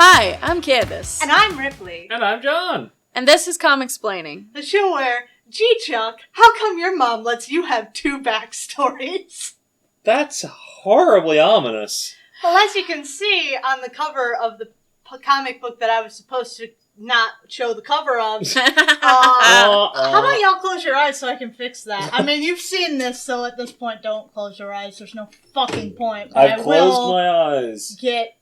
Hi, I'm Candace. And I'm Ripley. And I'm John. And this is Comicsplaining. The show where, gee Chuck, how come your mom lets you have two backstories? That's horribly ominous. Well, as you can see on the cover of the comic book that I was supposed to not show the cover of, how about y'all close your eyes so I can fix that? I mean, you've seen this, so at this point, don't close your eyes. There's no fucking point. But I've closed my eyes. Get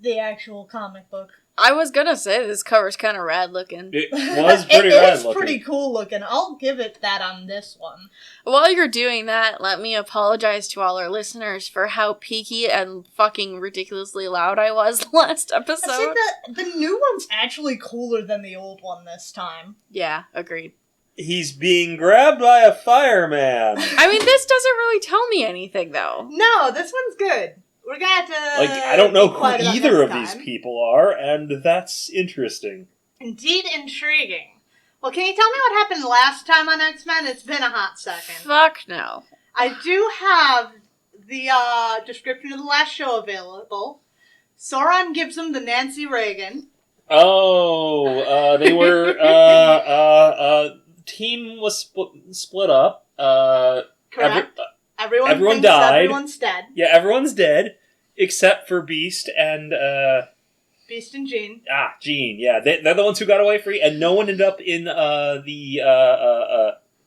the actual comic book. I was gonna say, this cover's kind of rad looking. It was pretty rad looking. It's pretty cool looking. I'll give it that on this one. While you're doing that, let me apologize to all our listeners for how peaky and fucking ridiculously loud I was last episode. I said the new one's actually cooler than the old one this time. Yeah, agreed. He's being grabbed by a fireman. I mean, this doesn't really tell me anything, though. No, this one's good. We're gonna have to... I don't know who either of these people are, and that's interesting. Indeed intriguing. Well, can you tell me what happened last time on X-Men? It's been a hot second. Fuck no. I do have the description of the last show available. Sauron gives them the Nancy Reagan. Oh, they were, team was split up. Correct. Everyone thinks died. Everyone's dead. Yeah, everyone's dead, except for Beast and, Beast and Jean. Jean, yeah. They're the ones who got away free, and no one ended up in,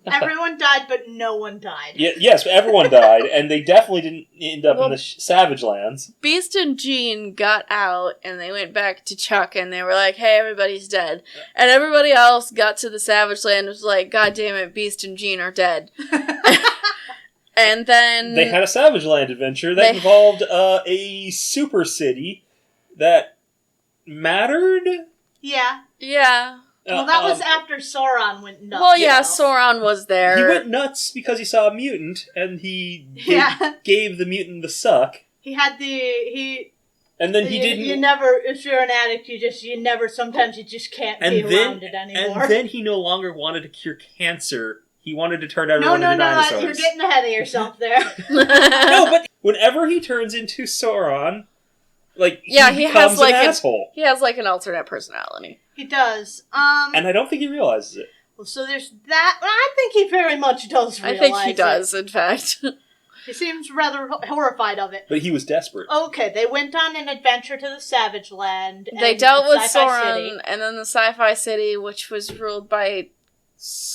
Everyone died, but no one died. Yeah, yes, everyone died, and they definitely didn't end up in the Savage Lands. Beast and Jean got out, and they went back to Chuck, and they were like, hey, everybody's dead. And everybody else got to the Savage Land and was like, God damn it, Beast and Jean are dead. And then... They had a Savage Land adventure that involved a super city that mattered? Yeah. Yeah. Well, that was after Sauron went nuts. Well, yeah, Sauron was there. He went nuts because he saw a mutant, and he gave the mutant the suck. He had the... And then he didn't... You never... If you're an addict, sometimes you just can't be around it anymore. And then he no longer wanted to cure cancer. He wanted to turn everyone into dinosaurs. You're getting ahead of yourself there. No, but whenever he turns into Sauron, he becomes an asshole. He has, an alternate personality. He does. And I don't think he realizes it. Well, so there's that. Well, I think he very much does realize it. I think he does, in fact. He seems rather horrified of it. But he was desperate. Okay, they went on an adventure to the Savage Land. They dealt with Sauron, and then the Sci-Fi City, which was ruled by...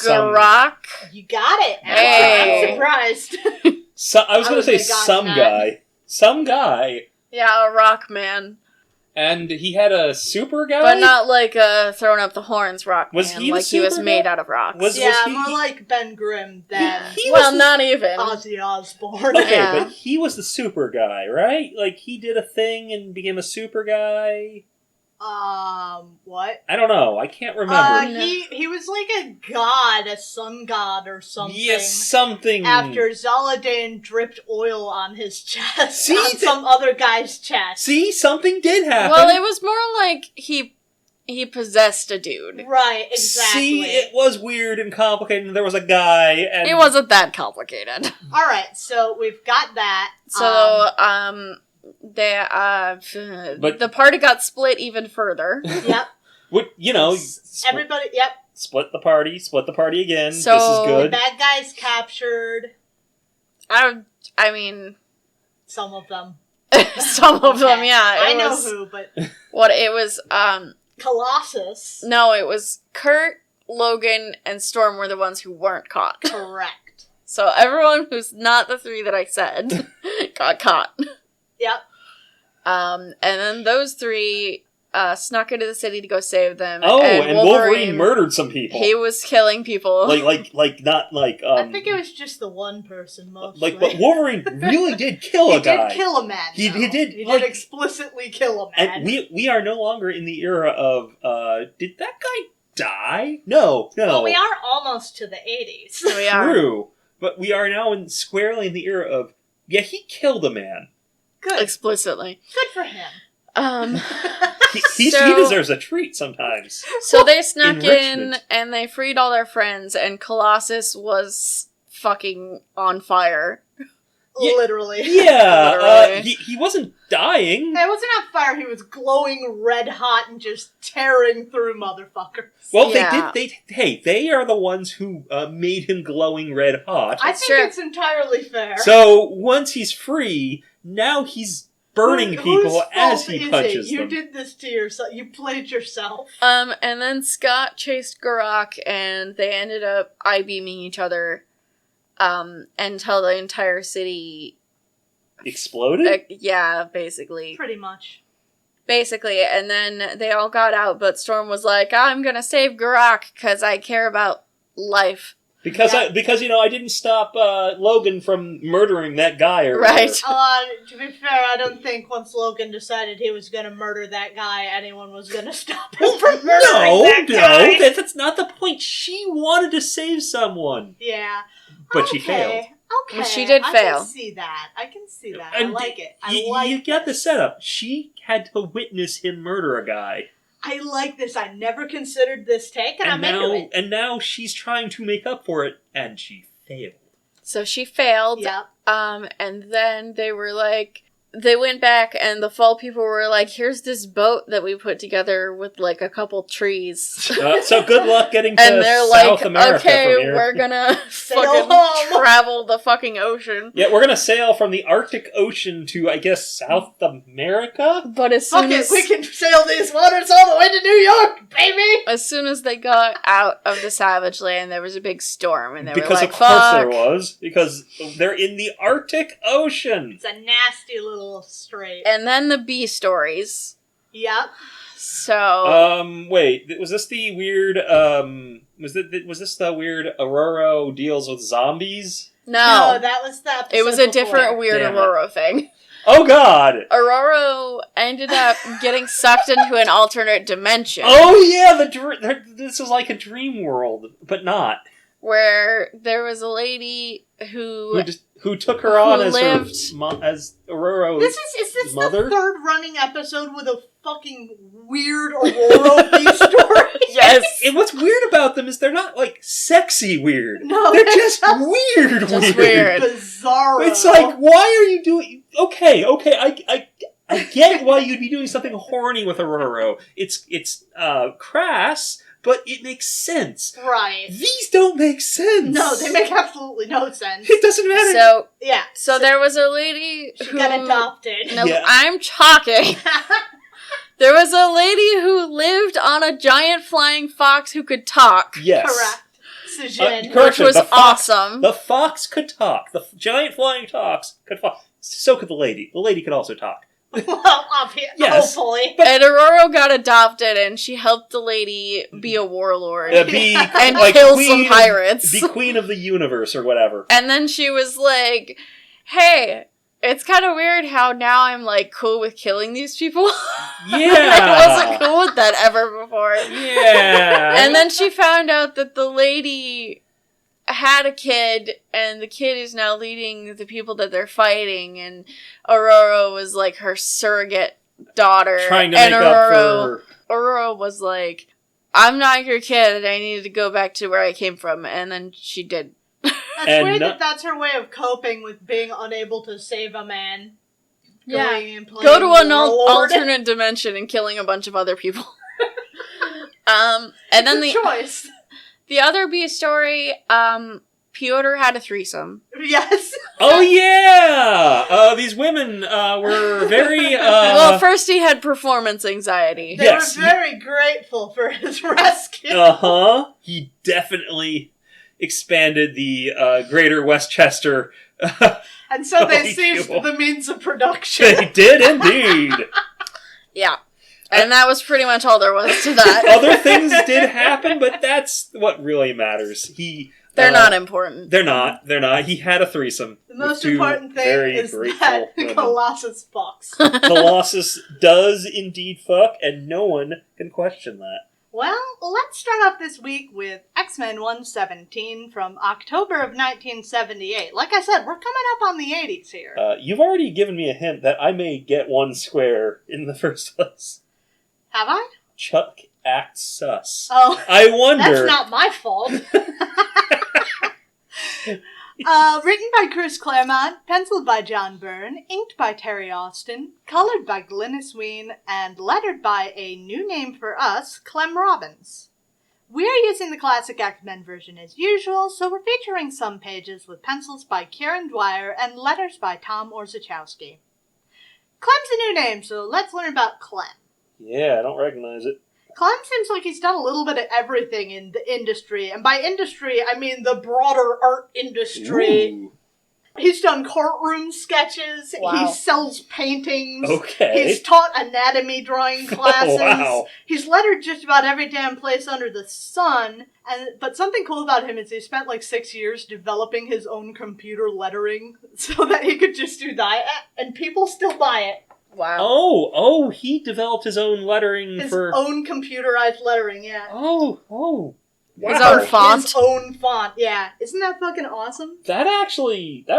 Garak? You got it. Hey. I'm surprised. I was going to say some guy. Some guy. Yeah, a rock man. And he had a super guy? But not throwing up the horns rock was man. He he was made out of rocks. More like Ben Grimm than... not even. Ozzy Osbourne. Okay, but he was the super guy, right? He did a thing and became a super guy... What? I don't know. I can't remember. He was like a god, a sun god or something. Yes, something. After Zaladin dripped oil on his chest, on some other guy's chest. See, something did happen. Well, it was more like he possessed a dude. Right, exactly. See, it was weird and complicated, and there was a guy, and... It wasn't that complicated. Alright, so we've got that. So, the party got split even further. Yep. Everybody, yep. Split the party again. So, this is good. The bad guys captured. I mean... Some of them. Some of them, yeah. I know who, but... It was, Colossus. No, it was Kurt, Logan, and Storm were the ones who weren't caught. Correct. So everyone who's not the three that I said got caught. Yep. And then those three snuck into the city to go save them. Oh, and Wolverine murdered some people. He was killing people. I think it was just the one person mostly. But Wolverine really did kill a guy. He did kill a man. He did. He did explicitly kill a man. And we are no longer in the era of did that guy die? No. Well, we are almost to the 80s. We are. True. But we are now squarely in the era of he killed a man. Good. Explicitly. Good for him. He deserves a treat sometimes. So they snuck in and they freed all their friends, and Colossus was fucking on fire. Literally. Yeah, Literally. he wasn't dying. He wasn't on fire, he was glowing red hot and just tearing through motherfuckers. Well, Yeah. they are the ones who made him glowing red hot. I think Sure. it's entirely fair. So, once he's free, now he's burning people Whose as fault he is punches it? You them. did this to yourself. You played yourself. And then Scott chased Garak, and they ended up I-beaming each other, until the entire city... Exploded? Yeah, basically. Pretty much. Basically, and then they all got out, but Storm was like, I'm gonna save Garak, because I care about life. Because Yeah. I didn't stop Logan from murdering that guy or Right. To be fair, I don't think once Logan decided he was going to murder that guy, anyone was going to stop him from murdering that guy. That's not the point. She wanted to save someone. Yeah. But she failed. Okay. Well, she did I fail. can see that. I And like it. You get the setup. She had to witness him murder a guy. I like this. I never considered this take, and I'm into it. And now she's trying to make up for it, and she failed. So she failed, Yep. and then they were like, they went back, and the fall people were like, here's this boat that we put together with, like, a couple trees. So good luck getting to And they're South like, America okay, from here. we're gonna Sail fucking home. travel the fucking ocean. Yeah, we're gonna sail from the Arctic Ocean to, I guess, South America? But as Fuck soon it, as... we can sail these waters all the way to New York, baby! As soon as they got out of the Savage Land, there was a big storm, and they Because were like, of course fuck. there was. Because they're in the Arctic Ocean. It's a nasty little strait. And then the B stories. Yep. So... Wait, was this the weird, was this the weird Aurora deals with zombies? no. that was the episode It was a before. different weird Damn it. Aurora thing. Oh god! Aurora ended up getting sucked into an alternate dimension. Oh yeah, this is like a dream world, but not. Where there was a lady who Who took her on Who as lived- as Aurora. Is this Mother? the third running episode with a fucking weird Aurora B story? Yes. And what's weird about them is they're not like sexy weird. No, They're just weird. Just weird. Bizarro. It's like, why are you doing? Okay, I get why you'd be doing something horny with Aurora. It's crass, but it makes sense. Right. These don't make sense. No, they make absolutely no sense. It doesn't matter. So there was a lady She who got adopted. No, Yeah. I'm talking. There was a lady who lived on a giant flying fox who could talk. Yes. Correct. Sujin. Which Correction, was the fox- awesome. The fox could talk. The giant flying fox could talk. So could the lady. The lady could also talk. Well, obviously. Yes. Hopefully. And Aurora got adopted, and she helped the lady be a warlord. Be and like kill queen, some pirates. Be queen of the universe or whatever. And then she was like, hey, it's kind of weird how now I'm, like, cool with killing these people. Yeah. I wasn't cool with that ever before. Yeah. And then she found out that the lady had a kid, and the kid is now leading the people that they're fighting, and Aurora was, like, her surrogate daughter. Trying to and make up for... Aurora was like, I'm not your kid, I needed to go back to where I came from, and then she did. That's And weird no- that that's her way of coping with being unable to save a man. Yeah. Going and playing Go to an warlord. alternate dimension and killing a bunch of other people. And then Good choice. the other B story, Piotr had a threesome. Yes. Oh, yeah! These women were very... Well, first he had performance anxiety. They Yes. were very grateful for his rescue. Uh-huh. He definitely expanded the Greater Westchester. And so they Oh, seized cool. the means of production. They did indeed. Yeah. And that was pretty much all there was to that. Other things did happen, but that's what really matters. They're not important. They're not. He had a threesome. The most with two important thing very is grateful that women. Colossus fucks. Colossus does indeed fuck, and no one can question that. Well, let's start off this week with X-Men 117 from October of 1978. Like I said, we're coming up on the 80s here. You've already given me a hint that I may get one square in the first place. Have I? Chuck acts sus. Oh, I wonder. that's not my fault. Written by Chris Claremont, penciled by John Byrne, inked by Terry Austin, colored by Glynis Ween, and lettered by a new name for us, Clem Robbins. We are using the classic X-Men version as usual, so we're featuring some pages with pencils by Kieran Dwyer and letters by Tom Orzechowski. Clem's a new name, so let's learn about Clem. Yeah, I don't recognize it. Clem seems like he's done a little bit of everything in the industry, and by industry, I mean the broader art industry. Ooh. He's done courtroom sketches, Wow. he sells paintings, Okay. he's taught anatomy drawing classes, Wow. he's lettered just about every damn place under the sun, but something cool about him is he spent like 6 years developing his own computer lettering so that he could just do that, and people still buy it. Wow. Oh, he developed his own lettering His for... own computerized lettering, yeah. Oh. His Wow. own font. His own font, yeah. Isn't that fucking awesome? That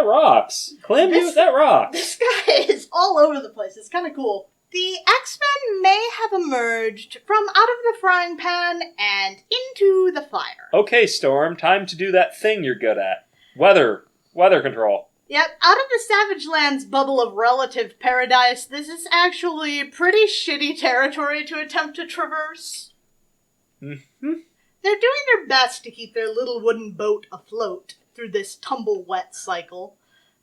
rocks. Clem, that rocks. This guy is all over the place. It's kind of cool. The X-Men may have emerged from out of the frying pan and into the fire. Okay, Storm, time to do that thing you're good at. Weather control. Yep, out of the Savage Lands bubble of relative paradise, this is actually pretty shitty territory to attempt to traverse. Mm-hmm. They're doing their best to keep their little wooden boat afloat through this tumble-wet cycle,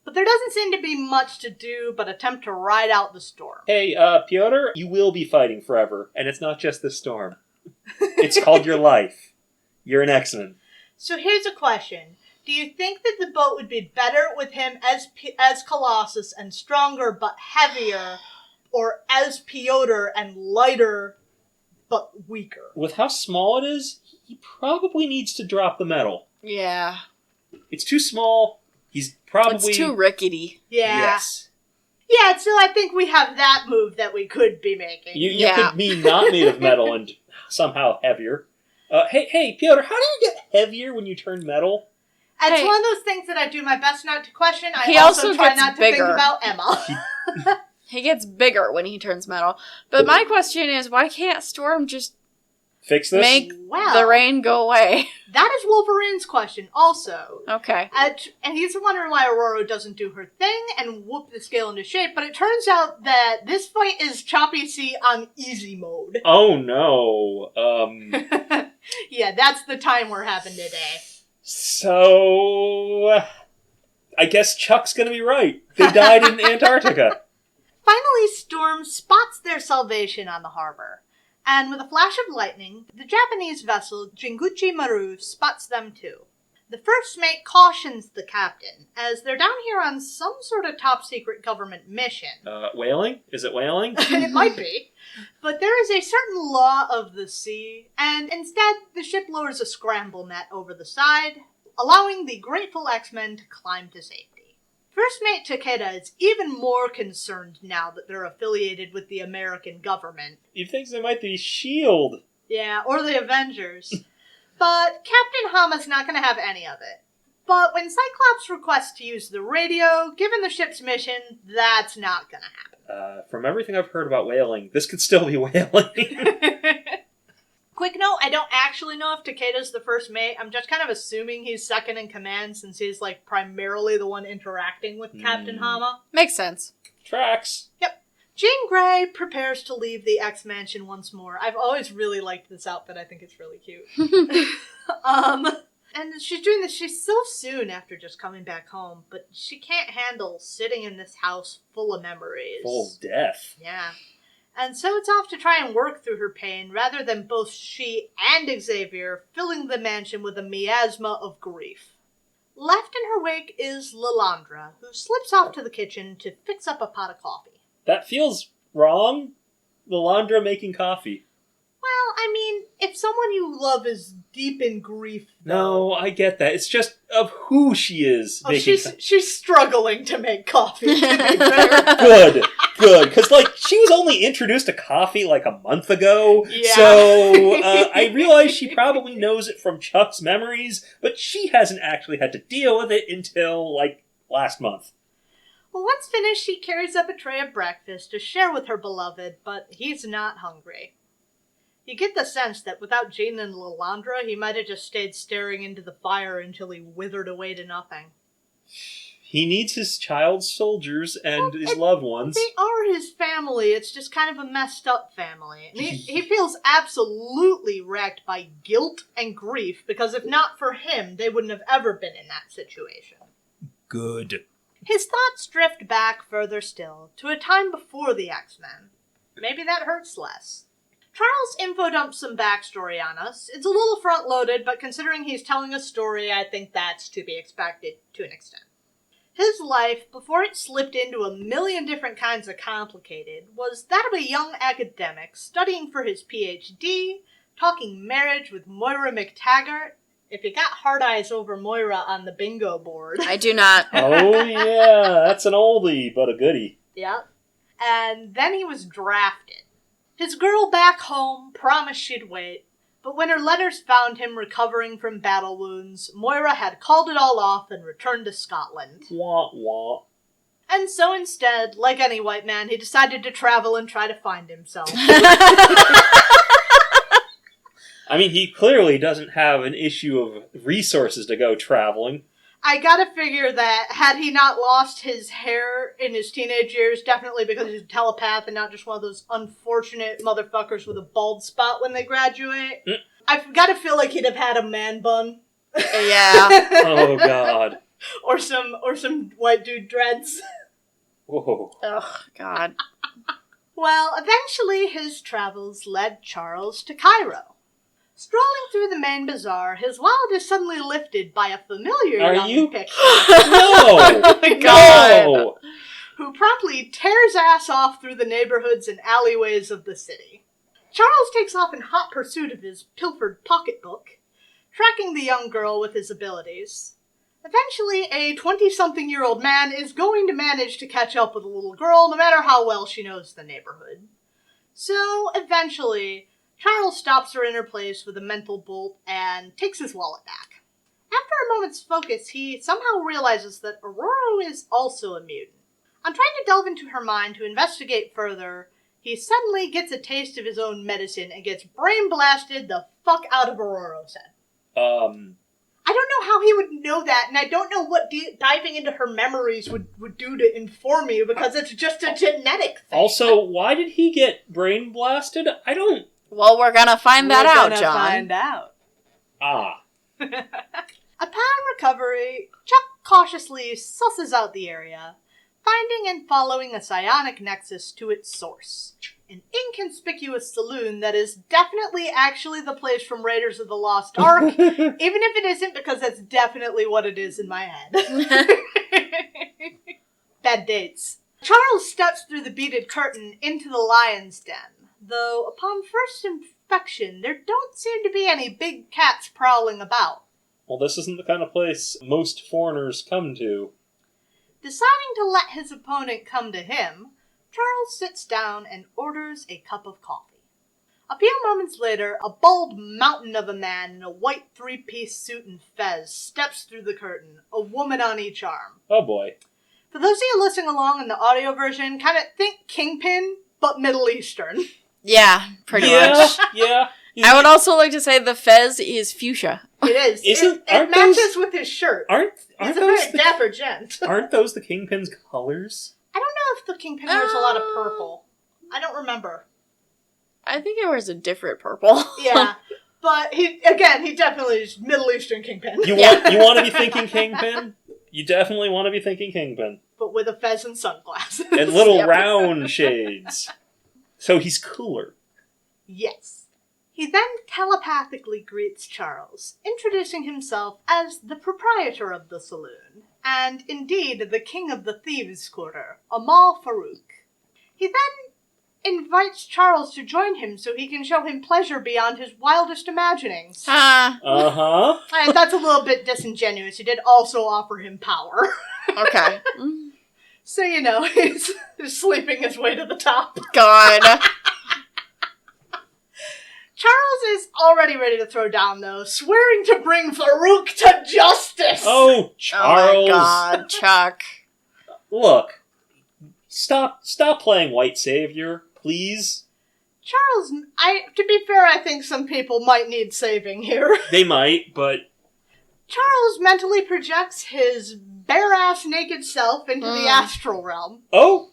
but there doesn't seem to be much to do but attempt to ride out the storm. Hey, Piotr, you will be fighting forever, and it's not just the storm. It's called your life. You're an X-Men. So here's a question. Do you think that the boat would be better with him as Colossus and stronger but heavier, or as Piotr and lighter but weaker? With how small it is, he probably needs to drop the metal. Yeah. It's too small. He's probably... It's too rickety. Yeah. Yes. Yeah, so I think we have that move that we could be making. You Yeah. could be not made of metal and somehow heavier. Hey, Piotr, how do you get heavier when you turn metal? It's Hey. one of those things that I do my best not to question. I He also also try gets not to bigger. think about Emma. He gets bigger when he turns metal. But my question is, why can't Storm just Fix this? make Well. the rain go away? That is Wolverine's question also. Okay. And he's wondering why Aurora doesn't do her thing and whoop the scale into shape, but it turns out that this fight is Choppy C on easy mode. Oh, no. Yeah, that's the time we're having today. So... I guess Chuck's gonna be right. They died in Antarctica. Finally, Storm spots their salvation on the harbor, and with a flash of lightning, the Japanese vessel Jinguchi Maru spots them too. The first mate cautions the captain, as they're down here on some sort of top-secret government mission. Whaling? Is it whaling? It might be. But there is a certain law of the sea, and instead the ship lowers a scramble net over the side, allowing the grateful X-Men to climb to safety. First Mate Takeda is even more concerned now that they're affiliated with the American government. He thinks it might be S.H.I.E.L.D. Yeah, or the Avengers. But Captain Hama's not going to have any of it. But when Cyclops requests to use the radio, given the ship's mission, that's not going to happen. From everything I've heard about whaling, this could still be whaling. Quick note, I don't actually know if Takeda's the first mate. I'm just kind of assuming he's second in command since he's like primarily the one interacting with Captain Hama. Makes sense. Tracks. Yep. Jean Grey prepares to leave the X-Mansion once more. I've always really liked this outfit. I think it's really cute. And she's doing this, she's so soon after just coming back home, but she can't handle sitting in this house full of memories. Full of death. Yeah. And so it's off to try and work through her pain, rather than both she and Xavier filling the mansion with a miasma of grief. Left in her wake is Lilandra, who slips off to the kitchen to fix up a pot of coffee. That feels wrong. Lilandra making coffee. Well, I mean, if someone you love is deep in grief... No, I get that. It's just of who she is making she's struggling to make coffee, to be fair. Good. Because, she was only introduced to coffee, a month ago. Yeah. So, I realize she probably knows it from Chuck's memories, but she hasn't actually had to deal with it until, last month. Well, once finished, she carries up a tray of breakfast to share with her beloved, but he's not hungry. You get the sense that without Jean and Lilandra, he might have just stayed staring into the fire until he withered away to nothing. He needs his child soldiers and his loved ones. They are his family. It's just kind of a messed up family. And he feels absolutely wrecked by guilt and grief, because if not for him, they wouldn't have ever been in that situation. Good. His thoughts drift back further still, to a time before the X-Men. Maybe that hurts less. Charles infodumps some backstory on us. It's a little front-loaded, but considering he's telling a story, I think that's to be expected to an extent. His life, before it slipped into a million different kinds of complicated, was that of a young academic studying for his PhD, talking marriage with Moira McTaggart. If you got hard eyes over Moira on the bingo board. I do not. Oh, yeah. That's an oldie, but a goodie. Yep. And then he was drafted. His girl back home promised she'd wait, but when her letters found him recovering from battle wounds, Moira had called it all off and returned to Scotland. Wah, wah. And so instead, like any white man, he decided to travel and try to find himself. I mean, he clearly doesn't have an issue of resources to go traveling. I gotta figure that had he not lost his hair in his teenage years, definitely because he's a telepath and not just one of those unfortunate motherfuckers with a bald spot when they graduate, I've gotta feel like he'd have had a man bun. Yeah. Oh, God. or some white dude dreads. Whoa. Oh, God. Well, eventually his travels led Charles to Cairo. Strolling through the main bazaar, his wallet is suddenly lifted by a familiar young picture. No! Oh my God. No! Who promptly tears ass off through the neighborhoods and alleyways of the city. Charles takes off in hot pursuit of his pilfered pocketbook, tracking the young girl with his abilities. Eventually, a 20-something-year-old man is going to manage to catch up with a little girl, no matter how well she knows the neighborhood. So, eventually, Charles stops her in her place with a mental bolt and takes his wallet back. After a moment's focus, he somehow realizes that Aurora is also a mutant. On trying to delve into her mind to investigate further, he suddenly gets a taste of his own medicine and gets brain blasted the fuck out of Aurora's head. I don't know how he would know that, and I don't know what diving into her memories would do to inform you, because it's just a genetic thing. Also, why did he get brain blasted? I don't... Well, we're gonna find that out, John. Find out. Ah. Upon recovery, Chuck cautiously susses out the area, finding and following a psionic nexus to its source. An inconspicuous saloon that is definitely actually the place from Raiders of the Lost Ark, even if it isn't, because that's definitely what it is in my head. Bad dates. Charles steps through the beaded curtain into the lion's den. Though, upon first inspection, there don't seem to be any big cats prowling about. Well, this isn't the kind of place most foreigners come to. Deciding to let his opponent come to him, Charles sits down and orders a cup of coffee. A few moments later, a bald mountain of a man in a white three-piece suit and fez steps through the curtain, a woman on each arm. Oh boy. For those of you listening along in the audio version, kind of think Kingpin, but Middle Eastern. Yeah, pretty much. Yeah. I would also like to say the fez is fuchsia. It is. It matches with his shirt. He's a very dapper gent. Aren't those the Kingpin's colors? I don't know if the Kingpin wears a lot of purple. I don't remember. I think it wears a different purple. Yeah. But he definitely is Middle Eastern Kingpin. You want to be thinking Kingpin? You definitely want to be thinking Kingpin. But with a fez and sunglasses. And little round shades. So he's cooler. Yes. He then telepathically greets Charles, introducing himself as the proprietor of the saloon, and indeed the king of the thieves' quarter, Amal Farouk. He then invites Charles to join him so he can show him pleasure beyond his wildest imaginings. Uh-huh. And that's a little bit disingenuous. He did also offer him power. Okay. So, he's sleeping his way to the top. God. Charles is already ready to throw down, though, swearing to bring Farouk to justice! Oh, Charles! Oh my God, Chuck. Look, stop playing white savior, please. Charles, to be fair, I think some people might need saving here. They might, but... Charles mentally projects his bare-ass naked self into the astral realm. Oh,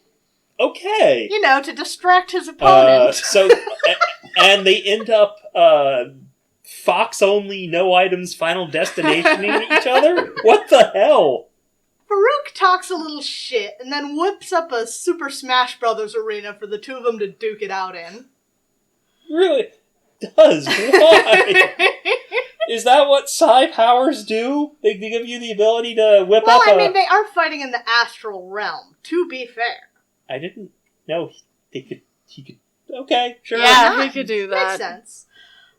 okay. You know, to distract his opponent. And they end up Fox-only, no items, final destinationing each other? What the hell? Farouk talks a little shit and then whips up a Super Smash Brothers arena for the two of them to duke it out in. Really? Does? Why? Is that what psi powers do? They give you the ability to whip up Well, I mean, they are fighting in the astral realm, to be fair. I didn't know he could... Okay, sure. Yeah, he could do that. Makes sense.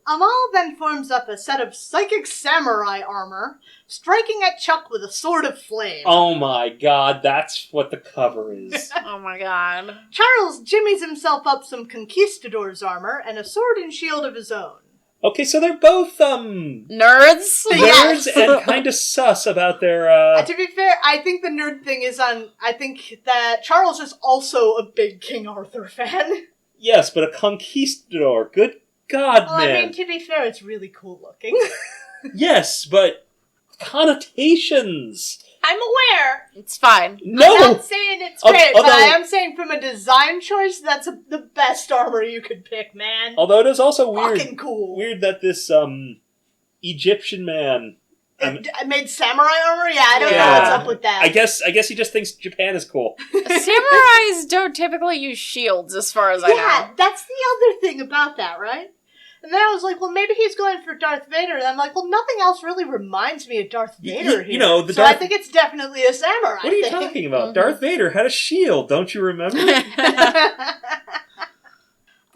Amal then forms up a set of psychic samurai armor, striking at Chuck with a sword of flame. Oh my god, that's what the cover is. Oh my god. Charles jimmies himself up some conquistador's armor and a sword and shield of his own. Okay, so they're both, Nerds? Yes. and kind of sus about their, To be fair, I think the nerd thing is I think that Charles is also a big King Arthur fan. Yes, but a conquistador. Good God, Well, man. I mean, to be fair, it's really cool looking. Yes, but connotations. I'm aware. It's fine. No! I'm not saying it's great, but although- I am saying from a design choice, that's the best armor you could pick, man. Although it is also Fucking cool. weird that this, Egyptian man... I made samurai armor? Yeah, I don't know Yeah. what's up with that. I guess he just thinks Japan is cool. Samurais don't typically use shields, as far as I know. That's the other thing about that, right? And then I was like, well, maybe he's going for Darth Vader. And I'm like, well, nothing else really reminds me of Darth Vader here. You know, the so Darth... I think it's definitely a samurai. What are you talking about? Mm-hmm. Darth Vader had a shield, don't you remember?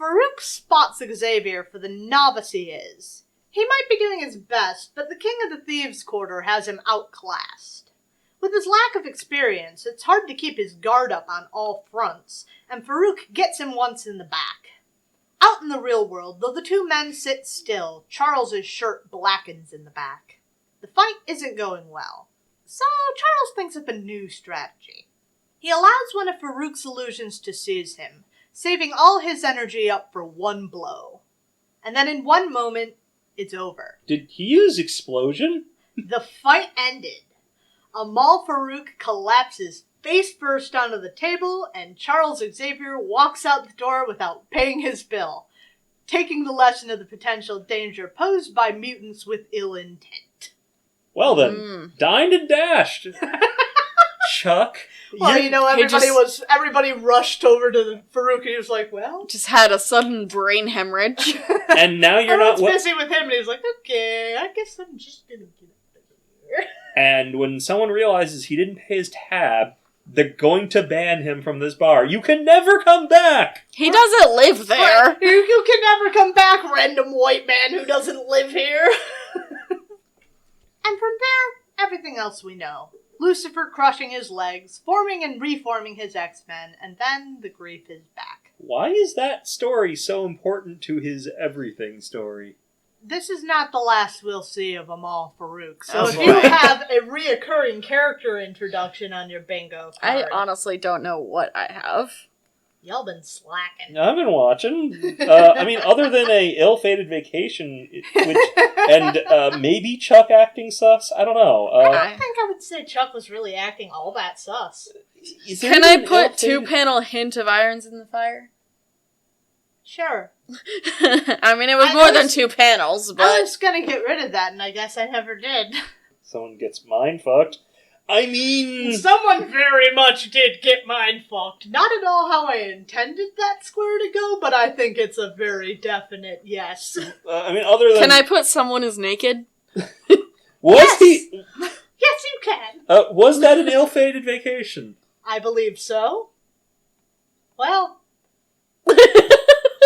Farouk spots Xavier for the novice he is. He might be doing his best, but the King of the Thieves' Quarter has him outclassed. With his lack of experience, it's hard to keep his guard up on all fronts, and Farouk gets him once in the back. Out in the real world, though the two men sit still, Charles's shirt blackens in the back. The fight isn't going well, so Charles thinks up a new strategy. He allows one of Farouk's illusions to seize him, saving all his energy up for one blow. And then in one moment, it's over. Did he use explosion? The fight ended. Amal Farouk collapses face first onto the table, and Charles Xavier walks out the door without paying his bill, taking the lesson of the potential danger posed by mutants with ill intent. Well then, dined and dashed. Chuck. Well, you know, everybody rushed over to Farouk, and he was like, well... Just had a sudden brain hemorrhage. And now you're not... busy with him, and he was like, okay, I guess I'm just gonna get out of here. And when someone realizes he didn't pay his tab, they're going to ban him from this bar. You can never come back! He doesn't live there. Right. You can never come back, random white man who doesn't live here. And from there, everything else we know. Lucifer crushing his legs, forming and reforming his X-Men, and then the grief is back. Why is that story so important to his everything story? This is not the last we'll see of Amal Farouk, so That's if you right. have a reoccurring character introduction on your bingo I card, honestly don't know what I have. y'all been slacking. I've been watching. I mean, other than a ill-fated vacation, and maybe Chuck acting sus, I don't know. I don't think I would say Chuck was really acting all that sus. Can I put 2-panel hint of irons in the fire? Sure. I mean, it was more than 2 panels, I but... was gonna get rid of that, and I guess I never did. Someone gets mind-fucked. I mean... Someone very much did get mind-fucked. Not at all how I intended that square to go, but I think it's a very definite yes. I mean, other than... Can I put someone as naked? Was he... Yes, you can. Was that an ill-fated vacation? I believe so. Well...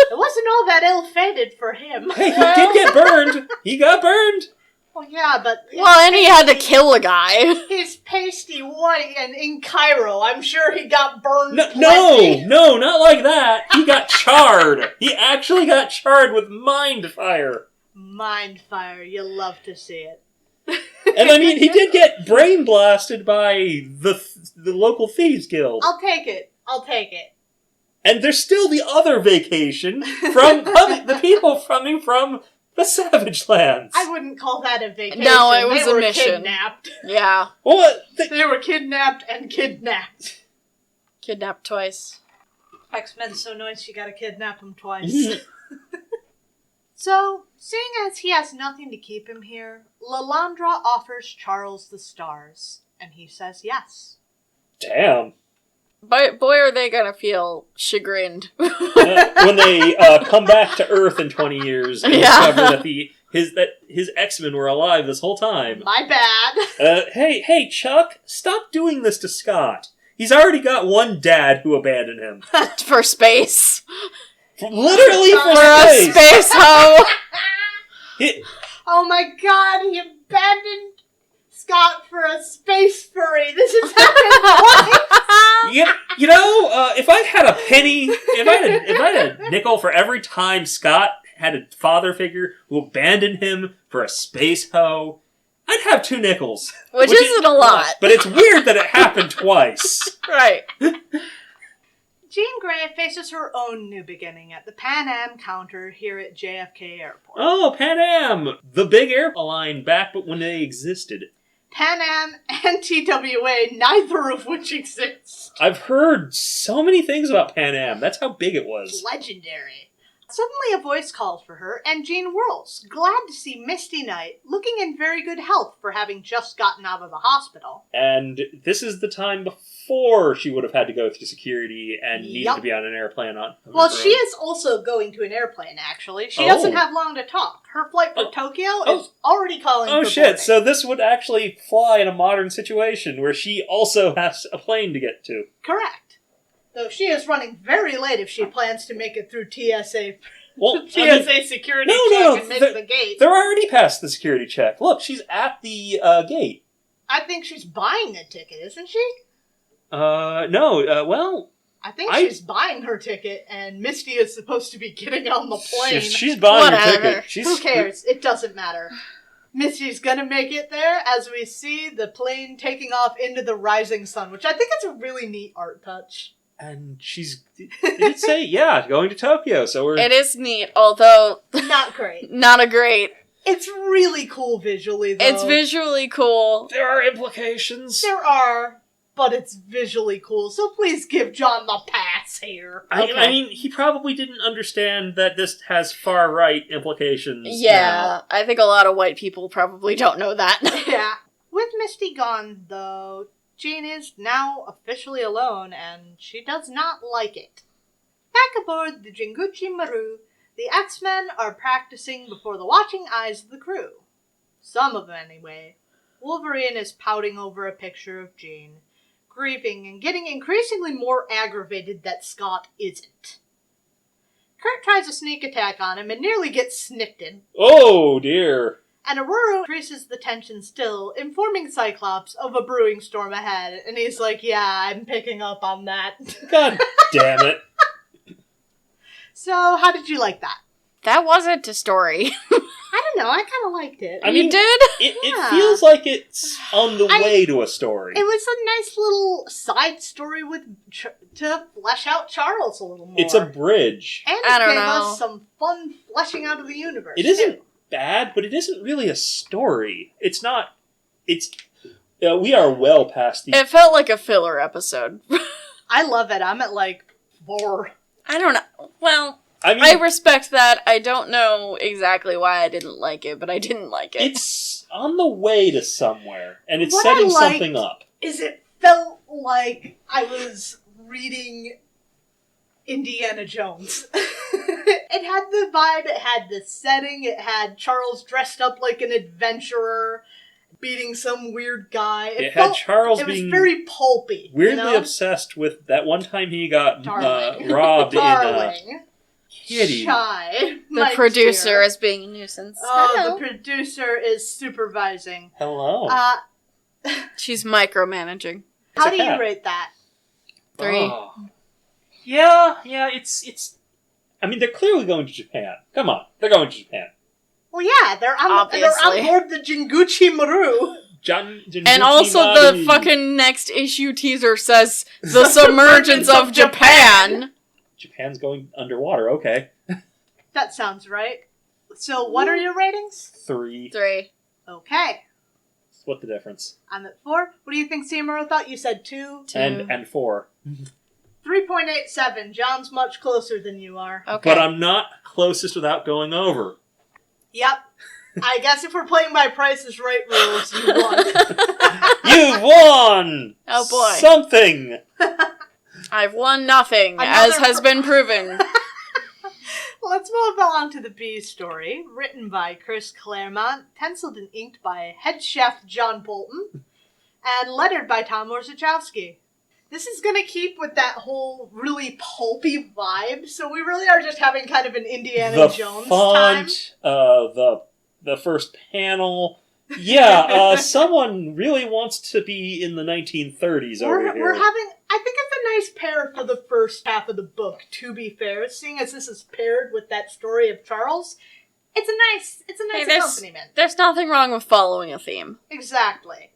It wasn't all that ill-fated for him. Hey, he did get burned! He got burned! Well, yeah, but... Well, and he had to kill a guy. He's pasty white and in Cairo. I'm sure he got burned No, plenty. no, not like that. He got charred. He actually got charred with mind fire. Mind fire. You love to see it. And I mean, he did get brain blasted by the local thieves guild. I'll take it. And And there's still the other vacation from the people coming from The Savage Lands. I wouldn't call that a vacation. No, it was they were a mission. Kidnapped. Yeah. What? They were kidnapped and kidnapped. Kidnapped twice. X-Men's so nice you gotta kidnap him twice. So, seeing as he has nothing to keep him here, Lalandra offers Charles the stars, and he says yes. Damn. But boy, are they gonna feel chagrined. When they come back to Earth in 20 years and discover that his X-Men were alive this whole time. My bad. Hey, Chuck, stop doing this to Scott. He's already got one dad who abandoned him. For space. Literally for a space. space hoe. Oh my god, he abandoned Scott for a space furry. This has happened twice. If I had a penny, if I had a nickel for every time Scott had a father figure who abandoned him for a space hoe, I'd have 2 nickels. Which isn't a lot. But it's weird that it happened twice. Right. Jean Grey faces her own new beginning at the Pan Am counter here at JFK Airport. Oh, Pan Am! The big airline back when they existed. Pan Am and TWA, neither of which exists. I've heard so many things about Pan Am. That's how big it was. Legendary. Suddenly a voice calls for her, and Jean whirls, glad to see Misty Knight, looking in very good health for having just gotten out of the hospital. And this is the time before she would have had to go through security and needed to be on an airplane on. Well, she is also going to an airplane, actually. She doesn't have long to talk. Her flight for Tokyo is already calling for boarding. Shit, so this would actually fly in a modern situation where she also has a plane to get to. Correct. Though she is running very late if she plans to make it through TSA. Well, security check and make the gate. They're already past the security check. Look, she's at the gate. I think she's buying a ticket, isn't she? No, I think she's buying her ticket, and Misty is supposed to be getting on the plane. She's buying her ticket. Who cares? It doesn't matter. Misty's gonna make it there as we see the plane taking off into the rising sun, which I think is a really neat art touch. And did it say, going to Tokyo, so we're... It is neat, although... Not great. Not a great... It's really cool visually, though. It's visually cool. There are implications. There are, but it's visually cool, so please give John the pass here. I mean, he probably didn't understand that this has far-right implications. Yeah, I think a lot of white people probably don't know that. Yeah. With Misty gone, though, Jean is now officially alone, and she does not like it. Back aboard the Jinguchi Maru, the X-Men are practicing before the watching eyes of the crew. Some of them, anyway. Wolverine is pouting over a picture of Jean, grieving and getting increasingly more aggravated that Scott isn't. Kurt tries a sneak attack on him and nearly gets snicked in. Oh, dear. And Aurora increases the tension still, informing Cyclops of a brewing storm ahead. And he's like, yeah, I'm picking up on that. God damn it. So, how did you like that? That wasn't a story. I don't know, I kind of liked it. I mean, you did? It feels like it's on the way to a story. It was a nice little side story to flesh out Charles a little more. It's a bridge. And it gave us some fun fleshing out of the universe. It isn't bad, but it isn't really a story. It's not. We are well past the... It felt like a filler episode. I love it. I'm at 4. I don't know. Well, I respect that. I don't know exactly why I didn't like it, but I didn't like it. It's on the way to somewhere, and it's setting something up. It felt like I was reading Indiana Jones. It had the vibe, it had the setting, it had Charles dressed up like an adventurer, beating some weird guy. It was very pulpy. Weirdly obsessed with that one time he got robbed in Kitty. Shy. The producer is being a nuisance. Oh, hello. The producer is supervising. Hello. She's micromanaging. How do you rate that? 3. Oh. Yeah, it's... I mean, they're clearly going to Japan. Come on, they're going to Japan. Well, yeah, they're on board the Jinguchi Maru. And also the fucking next issue teaser says, the submergence of Japan. Japan's going underwater, okay. That sounds right. So what are your ratings? 3. 3. Okay. Split the difference. I'm at 4. What do you think, Seymour thought? You said 2? 2. And 4. 3.87. John's much closer than you are. Okay. But I'm not closest without going over. Yep. I guess if we're playing by Price is Right rules, you won. You won! Oh, boy. Something! I've won nothing, Another as has been proven. Let's move along to the B story, written by Chris Claremont, penciled and inked by head chef John Bolton, and lettered by Tom Orzechowski. This is going to keep with that whole really pulpy vibe, so we really are just having kind of an Indiana Jones font, time. The first panel. Yeah, someone really wants to be in the 1930s over here. We're having, I think it's a nice pair for the first half of the book, to be fair, seeing as this is paired with that story of Charles. It's a nice accompaniment. There's nothing wrong with following a theme. Exactly.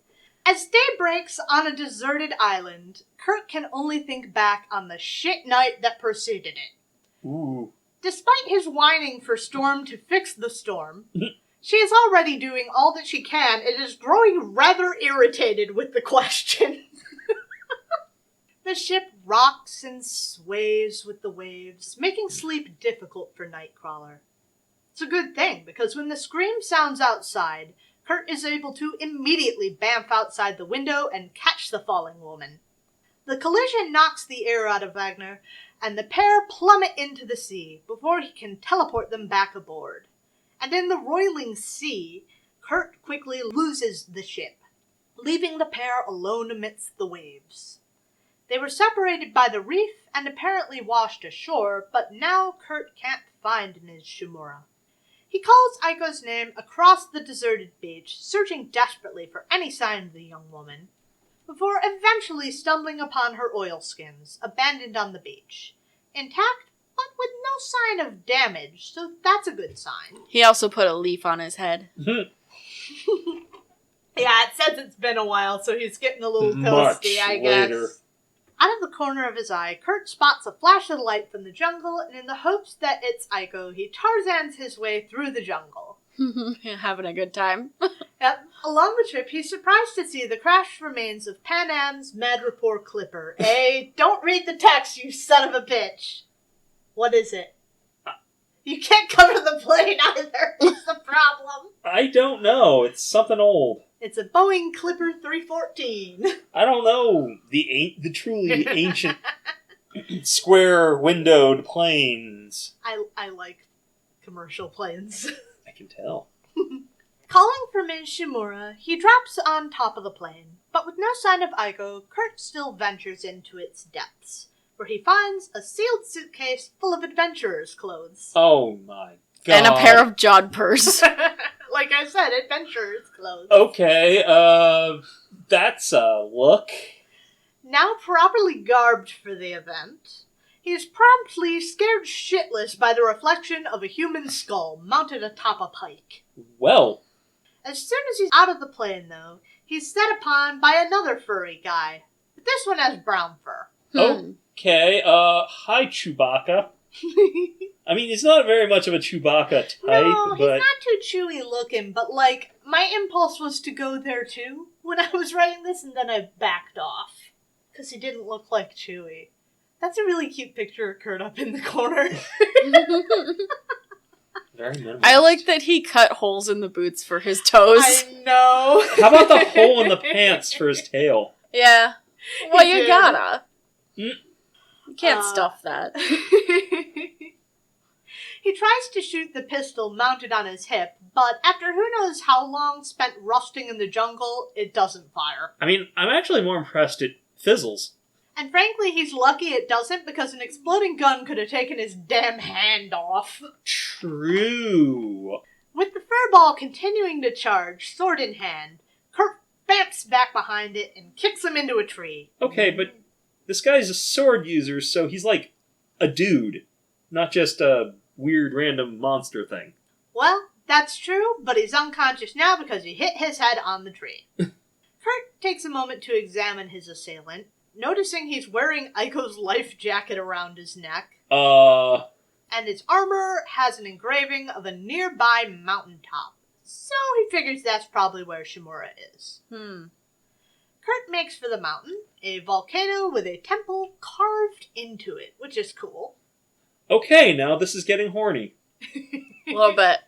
As day breaks on a deserted island, Kurt can only think back on the shit night that preceded it. Ooh. Despite his whining for Storm to fix the storm, she is already doing all that she can and is growing rather irritated with the question. The ship rocks and sways with the waves, making sleep difficult for Nightcrawler. It's a good thing, because when the scream sounds outside, Kurt is able to immediately bamf outside the window and catch the falling woman. The collision knocks the air out of Wagner, and the pair plummet into the sea before he can teleport them back aboard. And in the roiling sea, Kurt quickly loses the ship, leaving the pair alone amidst the waves. They were separated by the reef and apparently washed ashore, but now Kurt can't find Ms. Shimura. He calls Aiko's name across the deserted beach, searching desperately for any sign of the young woman, before eventually stumbling upon her oilskins, abandoned on the beach. Intact, but with no sign of damage, so that's a good sign. He also put a leaf on his head. Yeah, it says it's been a while, so he's getting a little Much toasty, I guess. later. Out of the corner of his eye, Kurt spots a flash of light from the jungle, and in the hopes that it's Aiko, he Tarzans his way through the jungle. Having a good time. Yep. Along the trip, he's surprised to see the crashed remains of Pan Am's Madripoor Clipper. Hey, don't read the text, you son of a bitch! What is it? You can't cover the plane either. It's the problem. I don't know. It's something old. It's a Boeing Clipper 314. I don't know. The truly ancient square-windowed planes. I like commercial planes. I can tell. Calling for Ms. Shimura, he drops on top of the plane, but with no sign of Aiko, Kurt still ventures into its depths, where he finds a sealed suitcase full of adventurer's clothes. Oh my god. And a pair of jodhpurs. Like I said, adventurer's clothes. Okay, that's a look. Now properly garbed for the event, he is promptly scared shitless by the reflection of a human skull mounted atop a pike. Well. As soon as he's out of the plane, though, he's set upon by another furry guy. But this one has brown fur. Okay, hi Chewbacca. I mean, he's not very much of a Chewbacca type, No, he's but... not too chewy looking, but, like, my impulse was to go there, too, when I was writing this, and then I backed off. Because he didn't look like Chewie. That's a really cute picture of Kurt up in the corner. Very minimal. I like that he cut holes in the boots for his toes. I know. How about the hole in the pants for his tail? Yeah. Well, He you did. gotta. Mm. You can't stuff that. He tries to shoot the pistol mounted on his hip, but after who knows how long spent rusting in the jungle, it doesn't fire. I mean, I'm actually more impressed it fizzles. And frankly, he's lucky it doesn't, because an exploding gun could have taken his damn hand off. True. With the furball continuing to charge, sword in hand, Kurt bamps back behind it and kicks him into a tree. Okay, but this guy's a sword user, so he's like a dude, not just a weird random monster thing. Well, that's true, but he's unconscious now because he hit his head on the tree. Kurt takes a moment to examine his assailant, noticing he's wearing Aiko's life jacket around his neck. and his armor has an engraving of a nearby mountaintop. So he figures that's probably where Shimura is. Kurt makes for the mountain, a volcano with a temple carved into it, which is cool. Okay, now this is getting horny. A little bit.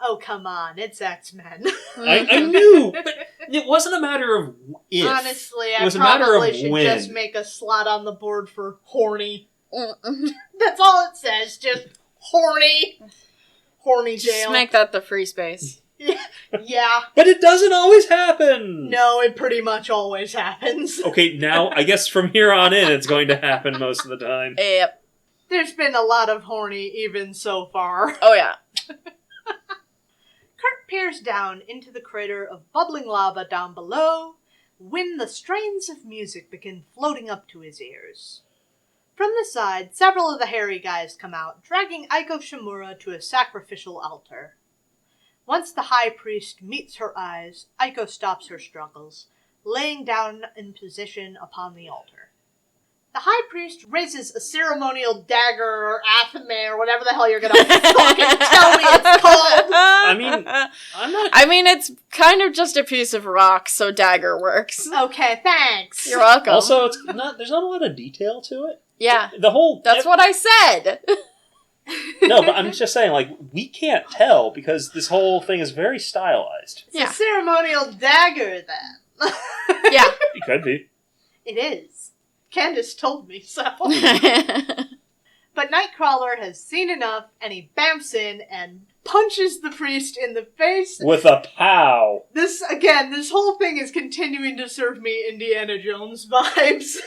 Oh, come on, it's X-Men. I knew, but it wasn't a matter of if. Honestly, it was I a matter probably of should when. just make a slot on the board for horny. That's all it says, just horny. Horny jail. Just make that the free space. Yeah. But it doesn't always happen! No, it pretty much always happens. Okay, now, I guess from here on in, it's going to happen most of the time. Yep. There's been a lot of horny even so far. Oh, yeah. Kurt peers down into the crater of bubbling lava down below, when the strains of music begin floating up to his ears. From the side, several of the hairy guys come out, dragging Aiko Shimura to a sacrificial altar. Once the high priest meets her eyes, Aiko stops her struggles, laying down in position upon the altar. The high priest raises a ceremonial dagger or athame or whatever the hell you're gonna fucking tell me it's called. I mean, it's kind of just a piece of rock, so dagger works. Okay, thanks. You're welcome. Also, there's not a lot of detail to it. Yeah. That's what I said. No, but I'm just saying, like, we can't tell because this whole thing is very stylized. It's a ceremonial dagger, then. Yeah. It could be. It is. Candace told me so. But Nightcrawler has seen enough, and he bamps in and punches the priest in the face. With a pow. This whole thing is continuing to serve me Indiana Jones vibes.